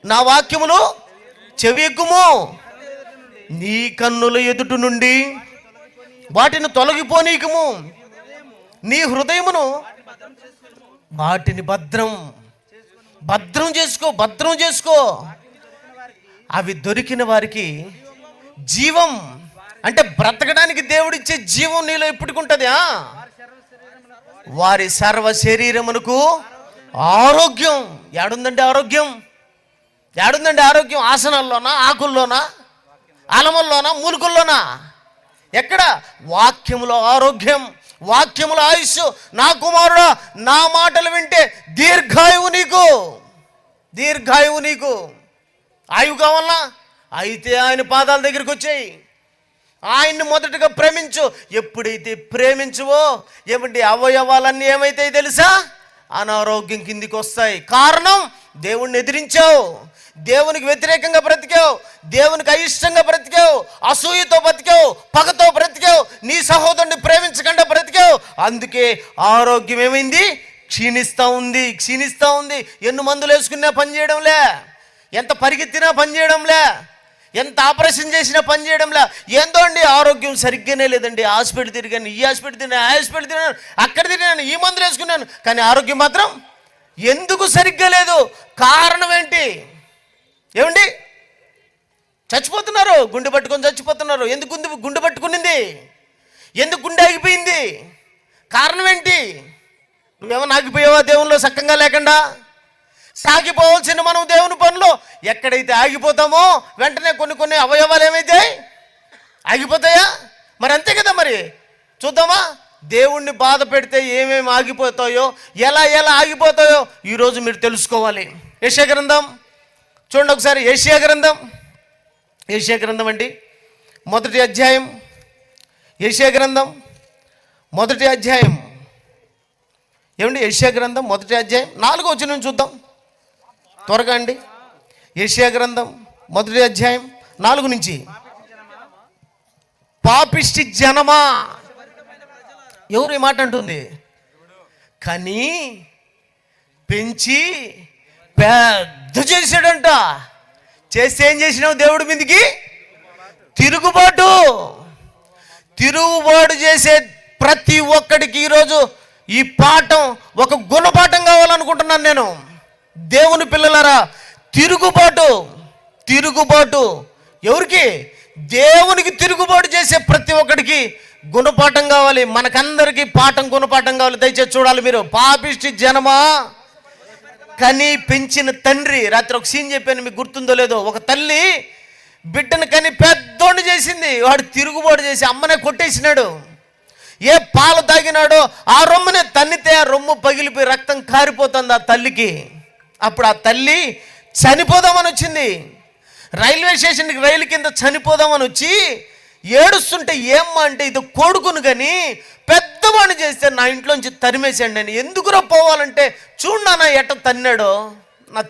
నా వాక్యములు చెవి ఎక్కుము. నీ కన్నుల ఎదుట నుండి వాటిని తొలగిపోనీకము, నీ హృదయమును వాటిని భద్రం చేసుకో. అవి దొరికిన వారికి జీవం, అంటే బ్రతకడానికి దేవుడిచ్చే జీవం నీలో ఎప్పటికుంటుంది. వారి సర్వ శరీరమునకు ఆరోగ్యం. ఏడుందండి ఆరోగ్యం? ఆసనాల్లోనా, ఆకుల్లోనా, అలముల్లోనా, మూలుకుల్లోనా? ఎక్కడ? వాక్యములో ఆరోగ్యం, వాక్యములో ఆయుష్షు. నా కుమారుడా, నా మాటలు వింటే దీర్ఘాయువు నీకు. ఆయువు కావాలన్నా అయితే ఆయన పాదాల దగ్గరికి వచ్చేయి, ఆయన్ని మొదటగా ప్రేమించు. ఎప్పుడైతే ప్రేమించువో ఏమంటే అవయవాలన్నీ ఏమైతాయి తెలుసా? అనారోగ్యం కిందికి వస్తాయి. కారణం, దేవుణ్ణి ఎదిరించావు, దేవునికి వ్యతిరేకంగా బ్రతికావు, దేవునికి అయిష్టంగా బ్రతికావు, అసూయతో బ్రతికావు, పగతో బ్రతికావు, నీ సహోదరుని ప్రేమించకుండా బ్రతికావు. అందుకే ఆరోగ్యం ఏమైంది? క్షీణిస్తూ ఉంది. ఎన్ని మందులు వేసుకున్నా పనిచేయడంలే, ఎంత పరిగెత్తినా పనిచేయడంలే, ఎంత ఆపరేషన్ చేసినా పనిచేయడంలే. ఏందో అండి ఆరోగ్యం సరిగ్గానే లేదండి. హాస్పిటల్ తిరిగాను, ఈ హాస్పిటల్ తిరిగాను, ఆ హాస్పిటల్ తిరిగాను, అక్కడ తిరిగాను, ఈ మందులు వేసుకున్నాను, కానీ ఆరోగ్యం మాత్రం ఎందుకు సరిగ్గా లేదు? కారణం ఏంటి? ఏమండి చచ్చిపోతున్నారు, గుండె పట్టుకొని చచ్చిపోతున్నారు. ఎందుకు గుండె పట్టుకునింది? ఎందుకు గుండె ఆగిపోయింది? కారణం ఏంటి? నువ్వేమన్నా ఆగిపోయావా దేవునిలో సక్కంగా లేకుండా? సాగిపోవాల్సిన మనం దేవుని పనిలో ఎక్కడైతే ఆగిపోతామో వెంటనే కొన్ని అవయవాలు ఏమైతాయి? ఆగిపోతాయా? మరి అంతే కదా. మరి చూద్దామా, దేవుణ్ణి బాధ పెడితే ఏమేమి ఆగిపోతాయో, ఎలా ఆగిపోతాయో ఈరోజు మీరు తెలుసుకోవాలి. యెషయా గ్రంథం చూడండి ఒకసారి. యెషయా గ్రంథం అండి, మొదటి అధ్యాయం. యెషయా గ్రంథం మొదటి అధ్యాయం. ఏమండి యెషయా గ్రంథం మొదటి అధ్యాయం 4వ వచనం చూద్దాం త్వరగా అండి. యెషయా గ్రంథం మొదటి అధ్యాయం 4 నుంచి. పాపిష్టి జనమా, ఎవరు ఈ మాట అంటుంది? కానీ పెంచి పెద్ద చేశాడంట. చేస్తే ఏం చేసినావు? దేవుడి మీదకి తిరుగుబాటు చేసే ప్రతి ఒక్కడికి ఈరోజు ఈ పాఠం ఒక గుణపాఠం కావాలనుకుంటున్నాను నేను. దేవుని పిల్లలారా, తిరుగుబాటు ఎవరికి? దేవునికి తిరుగుబాటు చేసే ప్రతి ఒక్కడికి గుణపాఠం కావాలి. మనకందరికీ గుణపాఠం కావాలి. దయచేసి చూడాలి మీరు. పాపిష్టి జనమా, కని పెంచిన తండ్రి. రాత్రి ఒక సీన్ చెప్పాను, మీకు గుర్తుందో లేదో. ఒక తల్లి బిడ్డను కని పెద్దోడిని చేసింది. వాడు తిరుగుబాటు చేసి అమ్మనే కొట్టేసినాడు. ఏ పాలు తాగినాడో ఆ రొమ్మునే తన్నితే ఆ రొమ్ము పగిలిపోయి రక్తం కారిపోతుంది ఆ తల్లికి. అప్పుడు ఆ తల్లి చనిపోదామని వచ్చింది. రైల్వే స్టేషన్కి రైలు కింద చనిపోదామని వచ్చి ఏడుస్తుంటే, ఏమ్మా అంటే, ఇది కొడుకును కానీ పెద్దవాడిని చేస్తే నా ఇంట్లోంచి తరిమేసాడు. నేను ఎందుకురా పోవాలంటే, చూడన్నా ఎట్ట తన్నాడో, నా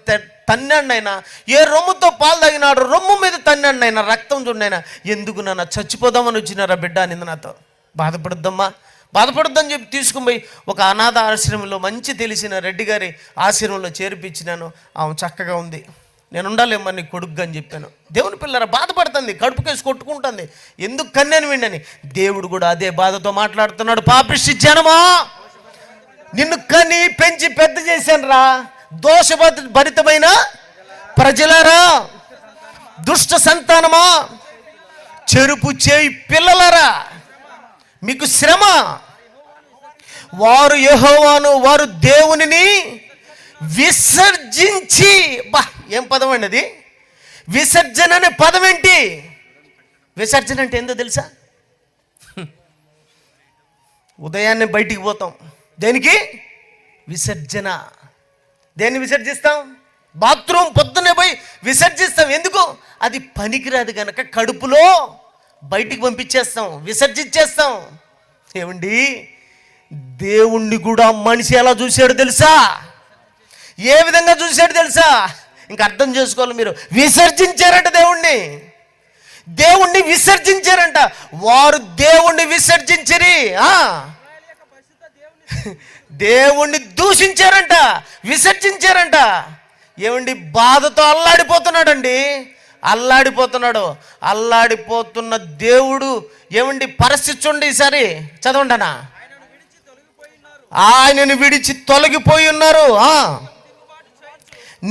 తన్నాడు నాయన. ఏ రొమ్ముతో పాలు తాగినాడు, రొమ్ము మీద తన్నాడు నాయన, రక్తం చూడనైనా. ఎందుకు నాన్న చచ్చిపోదామని వచ్చినారా బిడ్డ అనింది నాతో. బాధపడొద్దని చెప్పి తీసుకుని పోయి ఒక అనాథ ఆశ్రమంలో, మంచి తెలిసిన రెడ్డి గారి ఆశ్రమంలో చేర్పించినాను. ఆమె చక్కగా ఉంది. నేను ఉండాలేమ్మా నీ కొడుకు అని చెప్పాను. దేవుని పిల్లరా, బాధపడుతుంది, కడుపుకేసి కొట్టుకుంటుంది. ఎందుకు కన్యాను విండని. దేవుడు కూడా అదే బాధతో మాట్లాడుతున్నాడు. పాపిష్టి జనమా, నిన్ను కని పెంచి పెద్ద చేశాను రా. దోషభరితమైన ప్రజలారా, దుష్ట సంతానమా, చెరుపు చేయి పిల్లలారా, మీకు శ్రమ. వారు యెహోవాను, వారు దేవునిని విసర్జించి. ఏం పదం అండి అది? విసర్జన అనే పదం ఏంటి? విసర్జన అంటే ఏందో తెలుసా? ఉదయాన్నే బయటికి పోతాం, దేనికి? విసర్జన. దేన్ని విసర్జిస్తాం? బాత్రూమ్ పొద్దున్నే పోయి విసర్జిస్తాం. ఎందుకు? అది పనికిరాదు కనుక కడుపులో బయటికి పంపించేస్తాం, విసర్జించేస్తాం. ఏమండి, దేవుణ్ణి కూడా మనిషి ఎలా చూశాడు తెలుసా? ఏ విధంగా చూశాడు తెలుసా? ఇంకా అర్థం చేసుకోవాలి మీరు. విసర్జించారంట దేవుణ్ణి విసర్జించారంట. వారు దేవుణ్ణి విసర్జించిరి, దేవుణ్ణి దూషించారంట, విసర్జించారంట. ఏమండి, బాధతో అల్లాడిపోతున్నాడండి. అల్లాడిపోతున్నాడు. అల్లాడిపోతున్న దేవుడు ఏమండి పరిస్థితి చూడండి, ఈసారి చదవండి అన్న. ఆయనను విడిచి తొలగిపోయి ఉన్నారు,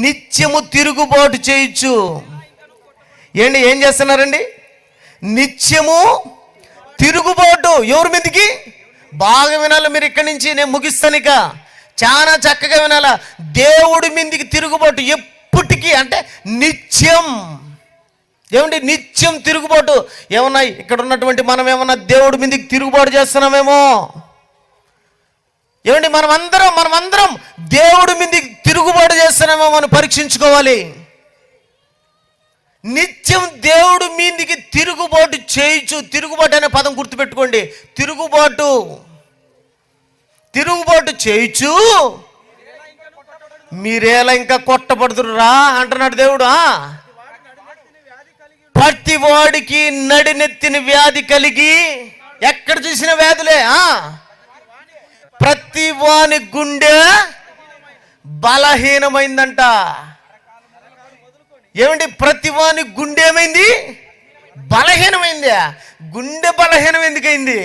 నిత్యము తిరుగుబాటు చేయొచ్చు. ఏం చేస్తున్నారండి? నిత్యము తిరుగుబాటు. ఎవరి మీదకి? బాగా వినాలి మీరు, ఇక్కడి నుంచి నేను ముగిస్తాను. ఇక చాలా చక్కగా వినాల. దేవుడి మీదకి తిరుగుబాటు ఎప్పటికీ, అంటే నిత్యం. ఏమండి? నిత్యం తిరుగుబాటు. ఏమన్నా ఇక్కడ ఉన్నటువంటి మనం ఏమన్నా దేవుడి మీదకి తిరుగుబాటు చేస్తున్నామేమో? ఏమండి? మనమందరం దేవుడి మీదకి తిరుగుబాటు చేస్తున్నామో మనం పరీక్షించుకోవాలి. నిత్యం దేవుడి మీదకి తిరుగుబాటు చేయొచ్చు. తిరుగుబాటు అనే పదం గుర్తుపెట్టుకోండి. తిరుగుబాటు చేయొచ్చు, మీరేలా ఇంకా కొట్టబడుతుర్రా అంటున్నాడు దేవుడు. ప్రతి వాడికి నడినెత్తిన వ్యాధి కలిగి, ఎక్కడ చూసిన వ్యాధులే, ప్రతి వాని గుండె బలహీనమైందంట. ఏమండి? ప్రతి వాని గుండె ఏమైంది? బలహీనమైంది. గుండె బలహీనం ఎందుకైంది?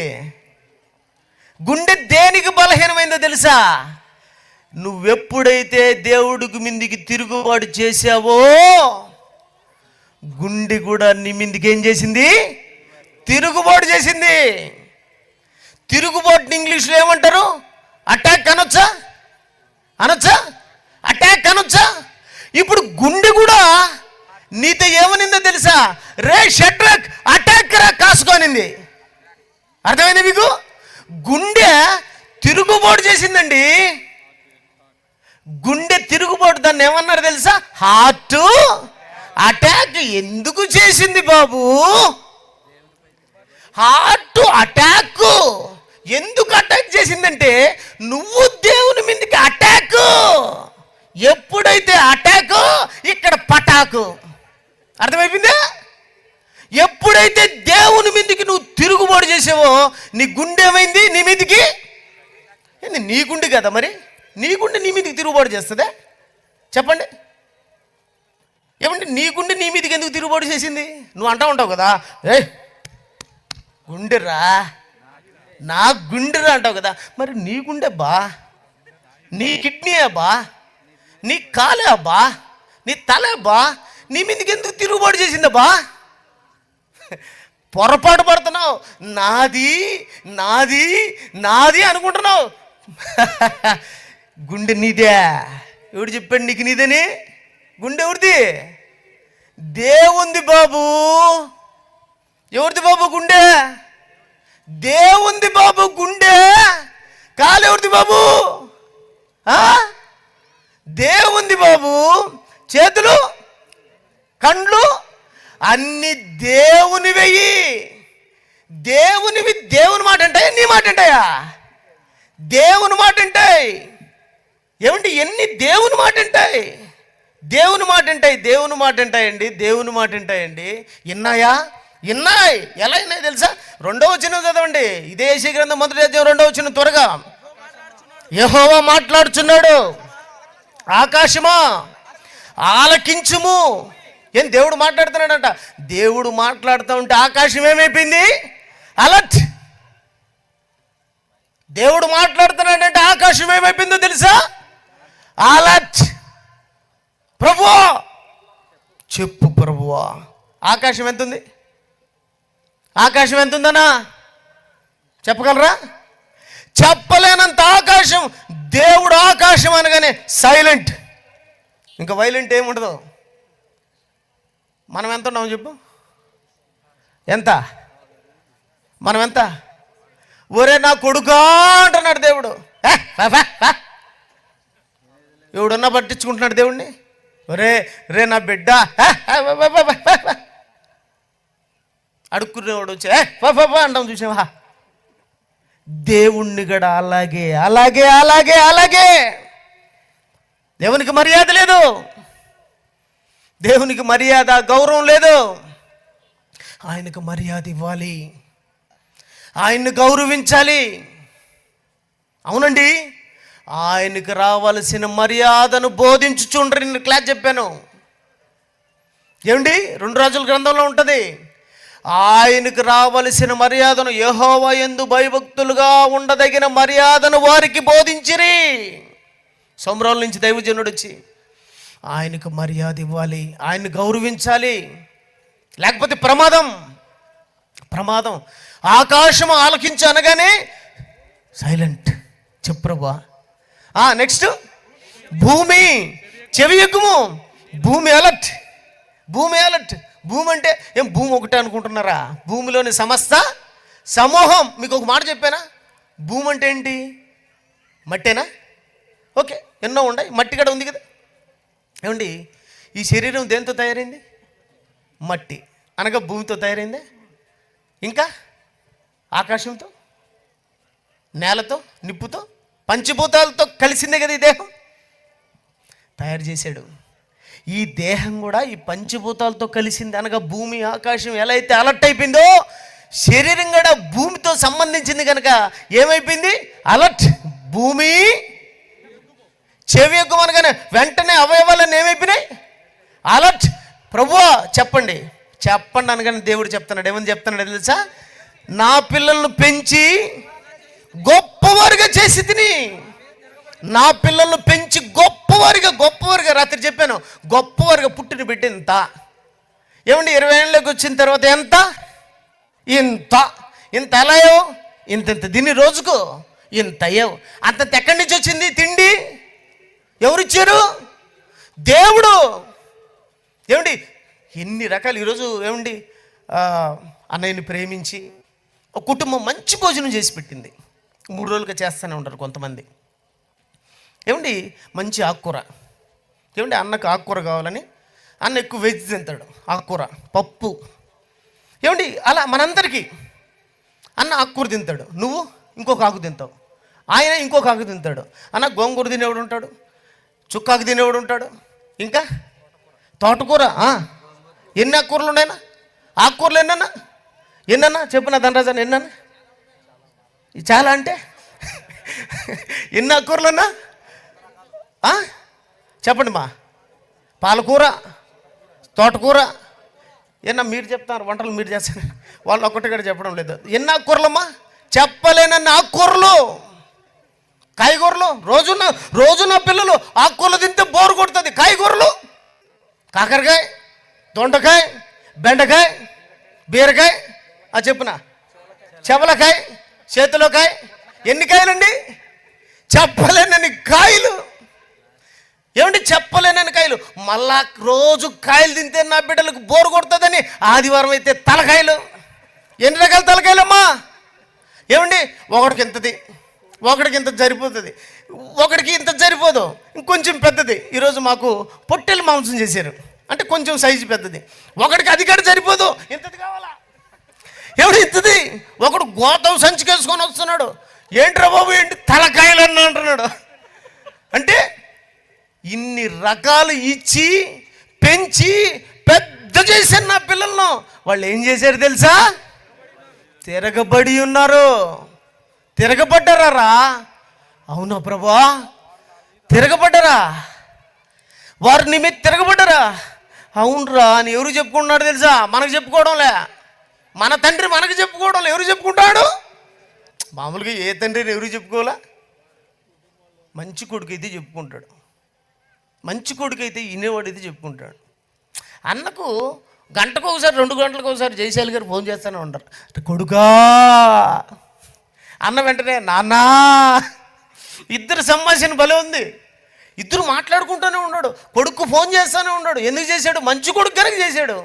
గుండె దేనికి బలహీనమైందో తెలుసా? నువ్వెప్పుడైతే దేవుడికి మీదికి తిరుగుబాటు చేసావో, గుండె కూడా నీ మీదికి ఏం చేసింది? తిరుగుబాటు చేసింది. తిరుగుబాటుని ఇంగ్లీష్లో ఏమంటారు? అటాక్ అనొచ్చా? అటాక్ అనొచ్చా? ఇప్పుడు గుండె కూడా నీతో ఏమనిందో తెలుసా? రే షట్రక్, అటాక్ రా కాసుకోనింది. అర్థమైంది మీకు? గుండె తిరుగుబాటు చేసిందండి. గుండె తిరుగుబాటు, దాన్ని ఏమన్నారు తెలుసా? Heart attack. ఎందుకు చేసింది బాబు? హార్ట్ అటాక్ ఎందుకు అటాక్ చేసిందంటే, నువ్వు దేవుని మీదకి అటాక్. ఎప్పుడైతే అటాక్, ఇక్కడ పటాకు. అర్థమైపోయిందా? ఎప్పుడైతే దేవుని మీదకి నువ్వు తిరుగుబాటు చేసావో, నీ గుండె ఏమైంది? నీ మీదకి. నీ గుండె కదా మరి, నీ గుండె నీ మీదకి తిరుగుబాటు చేస్తుందా? చెప్పండి. ఏమంటే నీ గుండె నీ మీదకి ఎందుకు తిరుగుబాటు చేసింది? నువ్వు అంటా ఉంటావు కదా, గుండెరా, నా గుండెరా అంటావు కదా. మరి నీ గుండె బా, నీ కిడ్నీ బా, నీ కాలే బా, నీ తలే బా, నీ మీదకి ఎందుకు తిరుగుబాటు చేసిందబ్బా? పొరపాటు పడుతున్నావు. నాది నాది నాది అనుకుంటున్నావు. గుండె నీదే. ఎవడు చెప్పాడు నీకు నీదని? గుండె ఎవరిది? దేవుంది బాబు. ఎవరిది బాబు గుండె? దేవుంది బాబు గుండె. కాలు ఎవరిది బాబు? దేవుంది బాబు. చేతులు, కండ్లు అన్ని దేవుని వెయ్యి. దేవునివి. దేవుని మాట అంటాయా? నీ మాట అంటాయా? దేవుని మాట అంటాయి. ఏమండి? ఎన్ని దేవుని మాట అంటాయి? దేవుని మాట అంటాయి. దేవుని మాట అంటాయండి. దేవుని మాట అంటాయండి. విన్నాయా? విన్నాయి. ఎలా విన్నాయి తెలుసా? 2వ వచనం చదవండి. ఇదే యెషయా గ్రంథం 1వ అధ్యాయం 2వ వచనం త్వరగా. యెహోవా మాట్లాడుచున్నాడు, ఆకాశమా ఆలకించుము. ఏం దేవుడు మాట్లాడుతున్నాడంట. దేవుడు మాట్లాడుతూ ఉంటే ఆకాశం ఏమైపోయింది? అలర్ట్. దేవుడు మాట్లాడుతున్నాడంటే ఆకాశం ఏమైపోయిందో తెలుసా? అలర్ట్. ప్రభువా చెప్పు ప్రభువా. ఆకాశం ఎంతుంది? ఆకాశం ఎంతుందనా చెప్పగలరా? చెప్పలేనంత ఆకాశం. దేవుడు ఆకాశం అనగానే సైలెంట్. ఇంకా వైలెంట్ ఏముండదు. మనం ఎంత ఉన్నాము చెప్పు? ఎంత? మనం ఎంత? ఒరే నా కొడుకా అంటున్నాడు దేవుడు. ఎవడన్నా పట్టించుకుంటున్నాడు దేవుడిని? ఒరే రే నా బిడ్డ అడుక్కునేవాడు వచ్చి అంటాం చూసావా? దేవుణ్ణి కూడా అలాగే అలాగే అలాగే అలాగే. దేవునికి మర్యాద లేదు. దేవునికి మర్యాద గౌరవం లేదు. ఆయనకు మర్యాద ఇవ్వాలి, ఆయన్ని గౌరవించాలి. అవునండి, ఆయనకు రావాల్సిన మర్యాదను బోధించుచుండ్రి. నేను క్లాస్ చెప్పాను. ఏమండి 2 రాజుల గ్రంథంలో ఉంటుంది. ఆయనకు రావలసిన మర్యాదను, యెహోవా యందు భయభక్తులుగా ఉండదగిన మర్యాదను వారికి బోధించిరి. సొమ్రోల నుంచి దైవజనుడు వచ్చి ఆయనకు మర్యాద ఇవ్వాలి, ఆయన్ని గౌరవించాలి, లేకపోతే ప్రమాదం. ఆకాశం ఆలకించి అనగానే సైలెంట్. చెప్పు ప్రభువా. నెక్స్ట్ భూమి చెవి ఎక్కుము. భూమి అలర్ట్. భూమి అంటే ఏం భూమి ఒకటే అనుకుంటున్నారా? భూమిలోని సమస్త సమూహం. మీకు ఒక మాట చెప్పానా? భూమి అంటే ఏంటి? మట్టేనా? ఓకే, ఎన్నో ఉన్నాయి, మట్టి కూడా ఉంది కదా. ఏమండి, ఈ శరీరం దేంతో తయారైంది? మట్టి అనగా భూమితో తయారైందే. ఇంకా ఆకాశంతో, నేలతో, నిప్పుతో, పంచభూతాలతో కలిసిందే కదా ఈ దేహం. తయారు చేశాడు. ఈ దేహం కూడా ఈ పంచభూతాలతో కలిసింది అనగా భూమి ఆకాశం ఎలా అయితే అలర్ట్ అయిపోయిందో, శరీరం కూడా భూమితో సంబంధించింది కనుక ఏమైపోయింది? అలర్ట్. భూమి చెవి ఎక్కువ అనగానే వెంటనే అవయవాలన్నీ ఏమైపోయినాయి? అలర్ట్. ప్రభువా చెప్పండి అనగానే దేవుడు చెప్తున్నాడు. ఏమని చెప్తున్నాడు తెలుసా? నా పిల్లలను పెంచి గొప్పవారుగా చేసి తిని. నా పిల్లలను పెంచి గొప్పవారుగా రాత్రి చెప్పాను, గొప్పవారుగా పుట్టిన బిడ్డ ఇంత. ఏమండి 20 ఏళ్ళకి వచ్చిన తర్వాత ఎంత? ఇంత ఎలా అయ్యావు? ఇంత తిని రోజుకు ఇంత అయ్యావు. అంత ఎక్కడి నుంచి వచ్చింది తిండి? ఎవరిచ్చారు? దేవుడు. ఏమండి ఎన్ని రకాలు. ఈరోజు ఏమండి అన్నయ్యని ప్రేమించి ఒక కుటుంబం మంచి భోజనం చేసి పెట్టింది. 3 రోజులుగా చేస్తూనే ఉంటారు కొంతమంది. ఏమండి మంచి ఆకుకూర. ఏమండి అన్నకు ఆకుకూర కావాలని అన్న ఎక్కువ వెజ్ తింటాడు, ఆకుకూర పప్పు. ఏమండి అలా మనందరికీ అన్న ఆకుకూర తింటాడు, నువ్వు ఇంకొక ఆకు తింటావు, ఆయన ఇంకొక ఆకు తింటాడు. అన్న గోంగూర తినేవాడు ఉంటాడు, చుక్కాకు తినేవాడు ఉంటాడు, ఇంకా తోటకూర. ఎన్ని ఆకుకూరలు ఉన్నాయన్నా? ఆకుకూరలు ఎన్నన్నా చెప్పు నా ధనరాజాన్ని, ఎన్నన్నా? చాలా అంటే ఎన్ని ఆకుకూరలన్నా చెప్పండి మా. పాలకూర, తోటకూర. మీరు చెప్తారు వంటలు, మీరు చేస్తారు, వాళ్ళు ఒక్కటి కూడా చెప్పడం లేదు. ఎన్ని ఆకుకూరలమ్మా? చెప్పలేనన్న ఆకుకూరలు, కాయగూరలు. రోజు నా పిల్లలు ఆకుకూరలు తింటే బోరు కొడుతుంది. కాయగూరలు, కాకరకాయ, దొండకాయ, బెండకాయ, బీరకాయ, చెప్పునా, చెవలకాయ, చేతిలోకాయ. ఎన్ని కాయలండి? చెప్పలేనని కాయలు. ఏమండి చెప్పలేనని కాయలు. మళ్ళా రోజు కాయలు తింటే నా బిడ్డలకు బోరు కొడుతుందని ఆదివారం అయితే తలకాయలు. ఎన్ని రకాల తలకాయలమ్మా? ఏమండి ఒకడికి ఇంతది, ఒకడికి ఇంత సరిపోతుంది, ఒకడికి ఇంత సరిపోదు, ఇంకొంచెం పెద్దది. ఈరోజు మాకు పొట్టెలు మాంసం చేశారు, అంటే కొంచెం సైజు పెద్దది. ఒకడికి అది కూడా సరిపోదు, ఇంతది కావాలా? ఎవడు ఇంతది? ఒకడు గోతం సంచికేసుకొని వస్తున్నాడు. ఏంట్రా బాబు, ఏంటి తలకాయలు అన్న అంటున్నాడు. అంటే ఇన్ని రకాలు ఇచ్చి పెంచి పెద్ద చేశాను నా పిల్లలను. వాళ్ళు ఏం చేశారు తెలుసా? తిరగబడి ఉన్నారు. తిరగబడ్డారా? అవునా ప్రభువా, తిరగబడ్డారా? వారు నీ మీద తిరగబడ్డారా? అవునరా అని ఎవరు చెప్పుకుంటున్నాడు తెలుసా? మనకు చెప్పుకోవడంలే. మన తండ్రి మనకు చెప్పుకోవడంలే. ఎవరు చెప్పుకుంటాడు? మామూలుగా ఏ తండ్రిని ఎవరు చెప్పుకోవాలా? మంచి కొడుకు అయితే చెప్పుకుంటాడు, మంచి కొడుకు అయితే వినేవాడు అయితే చెప్పుకుంటాడు. అన్నకు గంటకు ఒకసారి 2 గంటలకు ఒకసారి జయశాలి గారు ఫోన్ చేస్తూనే ఉంటారు. కొడుకా అన్న వెంటనే నాన్నా. ఇద్దరు సంభాషణ భలే ఉంది. ఇద్దరు మాట్లాడుకుంటూనే ఉన్నాడు. కొడుకు ఫోన్ చేస్తూనే ఉన్నాడు. ఎందుకు చేశాడు? మంచి కొడుకు కనుక చేశాడు.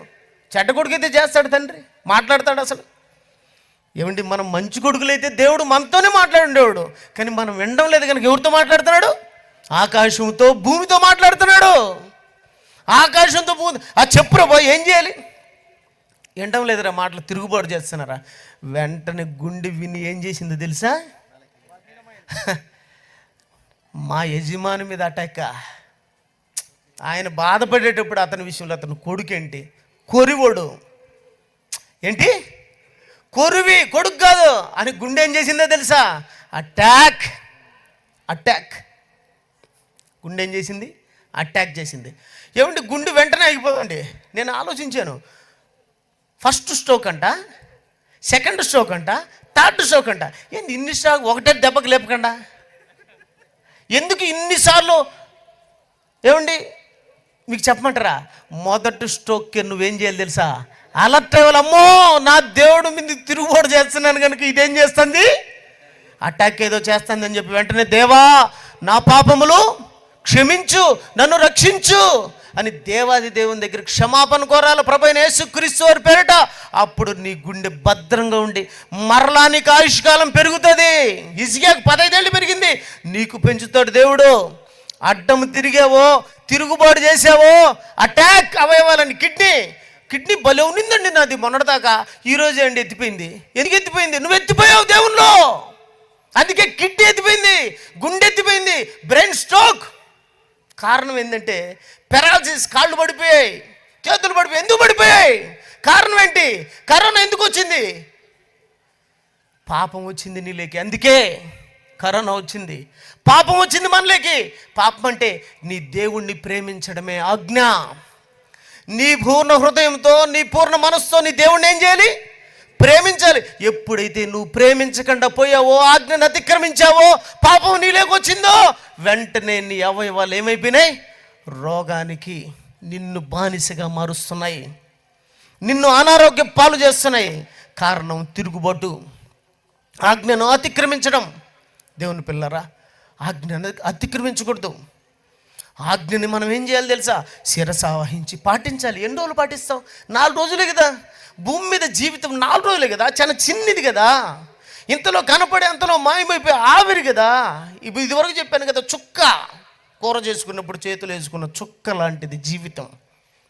చెడ్డ కొడుకు అయితే చేస్తాడు తండ్రి, మాట్లాడతాడు అసలు. ఏమండి మనం మంచి కొడుకులైతే దేవుడు మనతోనే మాట్లాడుండేవాడు. కానీ మనం వినడం లేదు కనుక ఎవరితో మాట్లాడుతున్నాడు? ఆకాశంతో భూమితో మాట్లాడుతున్నాడు. ఆకాశంతో భూమి. చెప్పురా బాయ్, ఏం చేయాలి? వినడం లేదురా, మాటలు తిరుగుబాటు చేస్తున్నారా? వెంటనే గుండె విని ఏం చేసిందో తెలుసా? మా యజమాని మీద అటాక్. ఆయన బాధపడేటప్పుడు అతని విషయంలో అతను కొడుకేంటి? కొరివోడు ఏంటి? కొరువి, కొడుకు కాదు అని గుండె ఏం చేసిందో తెలుసా? అటాక్. గుండె ఏం చేసింది? అటాక్ చేసింది. ఏమంటే గుండె వెంటనే ఆగిపోదండి. నేను ఆలోచించాను, ఫస్ట్ స్ట్రోక్ అంట, సెకండ్ స్ట్రోక్ అంట, థర్డ్ స్ట్రోక్ అంట. ఏంది ఇన్ని స్ట్రోక్ ఒకటే దెబ్బకి లేపకుండా? ఎందుకు ఇన్నిసార్లు? ఏమండి మీకు చెప్పమంటారా, మొదటి స్ట్రోక్కి నువ్వేం చేయాలి తెలుసా? అలర్ట్ అవ్వాలి. అమ్మో నా దేవుడు మీద తిరుగుబాటు చేస్తున్నాను కనుక ఇదేం చేస్తుంది, అటాక్ ఏదో చేస్తుంది అని చెప్పి వెంటనే దేవా నా పాపములు క్షమించు, నన్ను రక్షించు అని దేవాది దేవుని దగ్గర క్షమాపణ కోరాలి, ప్రభువైన యేసుక్రీస్తు వారి పేరిట. అప్పుడు నీ గుండె భద్రంగా ఉండి మరలా నీకు ఆయుష్కాలం పెరుగుతుంది. హిజ్కియాకు 15 ఏళ్ళు పెరిగింది, నీకు పెంచుతాడు దేవుడు. అడ్డం తిరిగావో, తిరుగుబాటు చేసావో, అటాక్ అవయవాలని కిడ్నీ భలే ఉన్నిందండి నాది మొన్నటిదాకా. ఈరోజు అండి ఎత్తిపోయింది. ఎందుకు ఎత్తిపోయింది? నువ్వు ఎత్తిపోయావు దేవుల్లో, అందుకే కిడ్నీ ఎత్తిపోయింది, గుండె ఎత్తిపోయింది, బ్రెయిన్ స్ట్రోక్. కారణం ఏంటంటే పెరాలసిస్, కాళ్ళు పడిపోయాయి, చేతులు పడిపోయాయి. ఎందుకు పడిపోయాయి? కారణం ఏంటి? కరోనా ఎందుకు వచ్చింది? పాపం వచ్చింది నీలోకి, అందుకే కరోనా వచ్చింది. పాపం వచ్చింది మనలోకి. పాపం అంటే నీ దేవుణ్ణి ప్రేమించడమే ఆజ్ఞ. నీ పూర్ణ హృదయంతో, నీ పూర్ణ మనస్సుతో నీ దేవుణ్ణి ఏం చేయాలి? ప్రేమించాలి. ఎప్పుడైతే నువ్వు ప్రేమించకుండా పోయావో, ఆజ్ఞను అతిక్రమించావో, పాపం నీలోకి వచ్చిందో, వెంటనే నీ అవయవాలు ఏమైపోయినాయి? రోగానికి నిన్ను బానిసగా మారుస్తున్నాయి, నిన్ను అనారోగ్య పాలు చేస్తున్నాయి. కారణం తిరుగుబాటు, ఆజ్ఞను అతిక్రమించడం. దేవుని పిల్లరా, ఆజ్ఞను అతిక్రమించకూడదు. ఆజ్ఞని మనం ఏం చేయాలి తెలుసా? శిరస వహించి పాటించాలి. ఎన్ని రోజులు పాటిస్తాం? 4 రోజులే కదా. భూమి మీద జీవితం 4 రోజులే కదా, చాలా చిన్నది కదా. ఇంతలో కనపడే అంతలో మాయమైపోయి ఆవిరి కదా. ఇప్పుడు ఇదివరకు చెప్పాను కదా, చుక్క కూర చేసుకున్నప్పుడు చేతులు వేసుకున్న చుక్క లాంటిది జీవితం.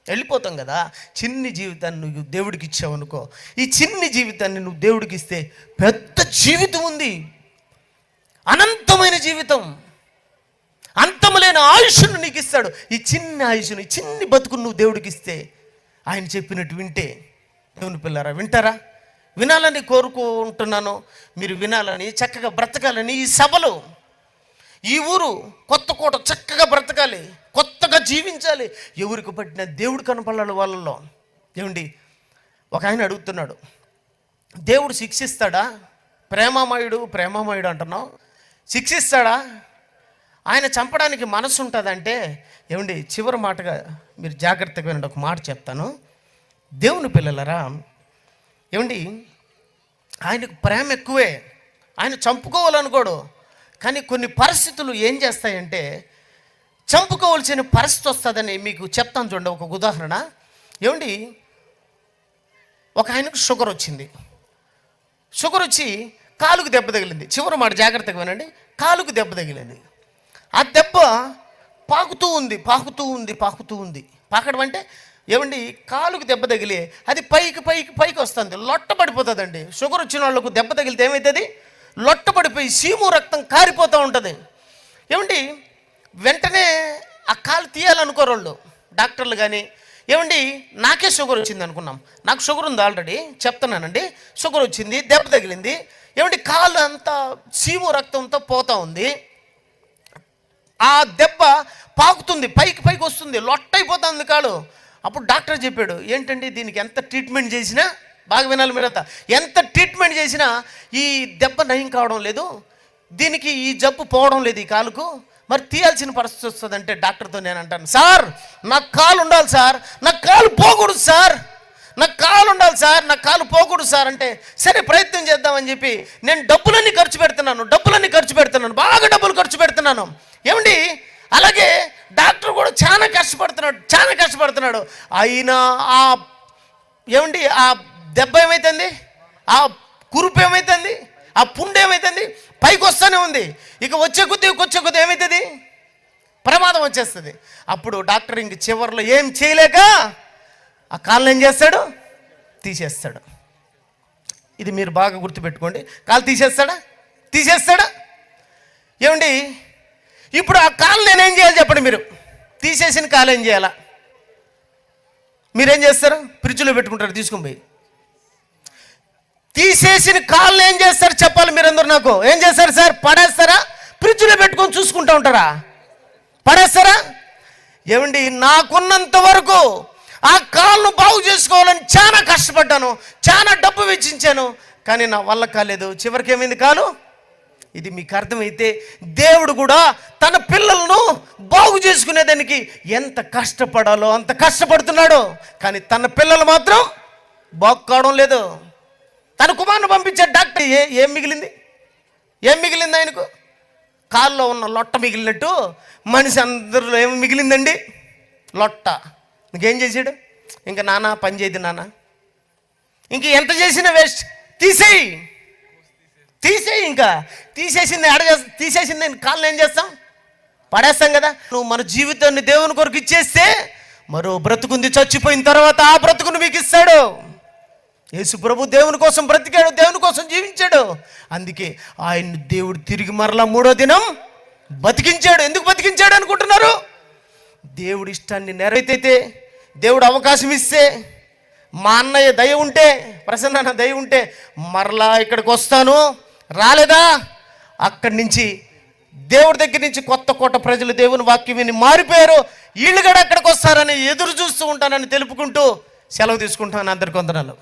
వెళ్ళిపోతాం కదా. చిన్ని జీవితాన్ని నువ్వు దేవుడికి ఇచ్చావు అనుకో, ఈ చిన్ని జీవితాన్ని నువ్వు దేవుడికి ఇస్తే పెద్ద జీవితం ఉంది, అనంతమైన జీవితం, అంతములేని ఆయుష్ను నీకు ఇస్తాడు. ఈ చిన్న ఆయుష్ను, ఈ చిన్ని బతుకును నువ్వు దేవుడికి ఇస్తే, ఆయన చెప్పినట్టు వింటే, దేవుని పిల్లారా వింటారా? వినాలని కోరుకుంటున్నాను. మీరు వినాలని, చక్కగా బ్రతకాలని. ఈ సభలో, ఈ ఊరు కొత్త కోట చక్కగా బ్రతకాలి, కొత్తగా జీవించాలి. ఎవరికి పట్టిన దేవుడు కనపడాలి వాళ్ళలో. ఏమండి, ఒక ఆయన అడుగుతున్నాడు, దేవుడు శిక్షిస్తాడా? ప్రేమామయుడు అంటున్నావు, శిక్షిస్తాడా? ఆయన చంపడానికి మనసు ఉంటుందంటే, ఏమండి చివరి మాటగా మీరు జాగ్రత్తగా వినండి, ఒక మాట చెప్తాను. దేవుని పిల్లలరా, ఏమండి ఆయనకు ప్రేమ ఎక్కువే, ఆయన చంపుకోవాలనుకోడు. కానీ కొన్ని పరిస్థితులు ఏం చేస్తాయంటే చంపుకోవాల్సిన పరిస్థితి వస్తుందని మీకు చెప్తాను చూడండి. ఒక ఉదాహరణ. ఏమండి ఒక ఆయనకు షుగర్ వచ్చింది. షుగర్ వచ్చి కాలుకు దెబ్బ తగిలింది. చివరి మాట జాగ్రత్తగా వినండి. కాలుకు దెబ్బ తగిలింది. ఆ దెబ్బ పాకుతూ ఉంది. పాకడం అంటే ఏమండి, కాలుకు దెబ్బ తగిలి అది పైకి వస్తుంది, లొట్ట పడిపోతుందండి. షుగర్ వచ్చిన వాళ్ళకు దెబ్బ తగిలితే ఏమవుతుంది? లొట్ట పడిపోయి సీము రక్తం కారిపోతూ ఉంటుంది. ఏమండి వెంటనే ఆ కాలు తీయాలనుకోరు వాళ్ళు, డాక్టర్లు కానీ. ఏమండి నాకే షుగర్ వచ్చింది అనుకున్నాం, నాకు షుగర్ ఉంది ఆల్రెడీ, చెప్తున్నానండి. షుగర్ వచ్చింది, దెబ్బ తగిలింది. ఏమండి కాలు అంతా సీము రక్తంతో పోతూ ఉంది. ఆ దెబ్బ పాకుతుంది, పైకి వస్తుంది, లొట్టయిపోతుంది కాలు. అప్పుడు డాక్టర్ చెప్పాడు, ఏంటండి దీనికి ఎంత ట్రీట్మెంట్ చేసినా, బాగా వినాలి మీరంతా, ఎంత ట్రీట్మెంట్ చేసినా ఈ దెబ్బ నయం కావడం లేదు, దీనికి ఈ జబ్బు పోవడం లేదు ఈ కాలుకు, మరి తీయాల్సిన పరిస్థితి వస్తుందంటే డాక్టర్తో నేను అంటాను, సార్ నాకు కాలు ఉండాలి సార్, నాకు కాలు పోకూడదు సార్, నాకు కాలు ఉండాలి సార్, నాకు కాలు పోకూడదు సార్ అంటే, సరే ప్రయత్నం చేద్దామని చెప్పి నేను డబ్బులన్నీ ఖర్చు పెడుతున్నాను, బాగా డబ్బులు ఖర్చు పెడుతున్నాను. ఏమండి అలాగే డాక్టర్ కూడా చాలా కష్టపడుతున్నాడు. అయినా ఏమండి ఆ దెబ్బ ఏమైతుంది, ఆ కురుపు ఏమైతుంది, ఆ పుండు ఏమైతుంది, పైకి వస్తూనే ఉంది. ఇక వచ్చే కొద్ది ఏమవుతుంది, ప్రమాదం వచ్చేస్తుంది. అప్పుడు డాక్టర్ ఇంక చివరిలో ఏం చేయలేక ఆ కాళ్ళని ఏం చేస్తాడు, తీసేస్తాడు. ఇది మీరు బాగా గుర్తుపెట్టుకోండి. కాలు తీసేస్తాడా? ఏమండి ఇప్పుడు ఆ కాలు నేనేం చేయాలి చెప్పండి? మీరు తీసేసిన కాలు ఏం చేయాలా? మీరేం చేస్తారు? ఫ్రిడ్జ్లో పెట్టుకుంటారు తీసుకుని పోయి. తీసేసిన కాళ్ళు ఏం చేస్తారు చెప్పాలి మీరందరూ నాకు. ఏం చేస్తారు సార్? పడేస్తారా? ఫ్రిడ్జ్లో పెట్టుకొని చూసుకుంటూ ఉంటారా? పడేస్తారా? ఏమండి, నాకున్నంత వరకు ఆ కాళ్ళను బాగు చేసుకోవాలని చాలా కష్టపడ్డాను, చాలా డబ్బు వెచ్చించాను, కానీ నా వల్ల కాలేదు. చివరికి ఏమైంది? కాలు. ఇది మీకు అర్థమైతే దేవుడు కూడా తన పిల్లలను బాగు చేసుకునేదానికి ఎంత కష్టపడాలో అంత కష్టపడుతున్నాడు. కానీ తన పిల్లలు మాత్రం బాగు కావడం లేదు. తన కుమారుని పంపించే డాక్టర్ ఏం మిగిలింది? ఏం మిగిలింది ఆయనకు? కాల్లో ఉన్న లొట్ట మిగిలినట్టు మనిషి అందరిలో ఏమి మిగిలిందండి? లొట్ట. ఇంకేం చేశాడు? ఇంకా నాన్న పని చేయదు నాన్న, ఇంక ఎంత చేసినా వేస్ట్, తీసేయి. ఇంకా తీసేసింది తీసేసింది కాళ్ళు ఏం చేస్తాం? పడేస్తాం కదా. నువ్వు మన జీవితాన్ని దేవుని కొరకు ఇచ్చేస్తే మరో బ్రతుకుంది, చచ్చిపోయిన తర్వాత ఆ బ్రతుకును మీకు ఇస్తాడు. యేసు ప్రభు దేవుని కోసం బ్రతికాడు, దేవుని కోసం జీవించాడు. అందుకే ఆయన దేవుడు తిరిగి మరలా 3వ దినం బతికించాడు. ఎందుకు బతికించాడు అనుకుంటున్నారు? దేవుడి ఇష్టాన్ని నెరవేర్తే, దేవుడు అవకాశం ఇస్తే, మా అన్నయ్య దయ ఉంటే, ప్రసన్న దయ ఉంటే మరలా ఇక్కడికి వస్తాను, రాలేదా? అక్కడి నుంచి దేవుడి దగ్గర నుంచి కొత్త కోట ప్రజలు దేవుని వాక్యం విని మారిపోయారు. వీళ్ళు కూడా అక్కడికి వస్తారని ఎదురు చూస్తూ ఉంటానని తెలుపుకుంటూ సెలవు తీసుకుంటాను. అందరికీ వందనాలు.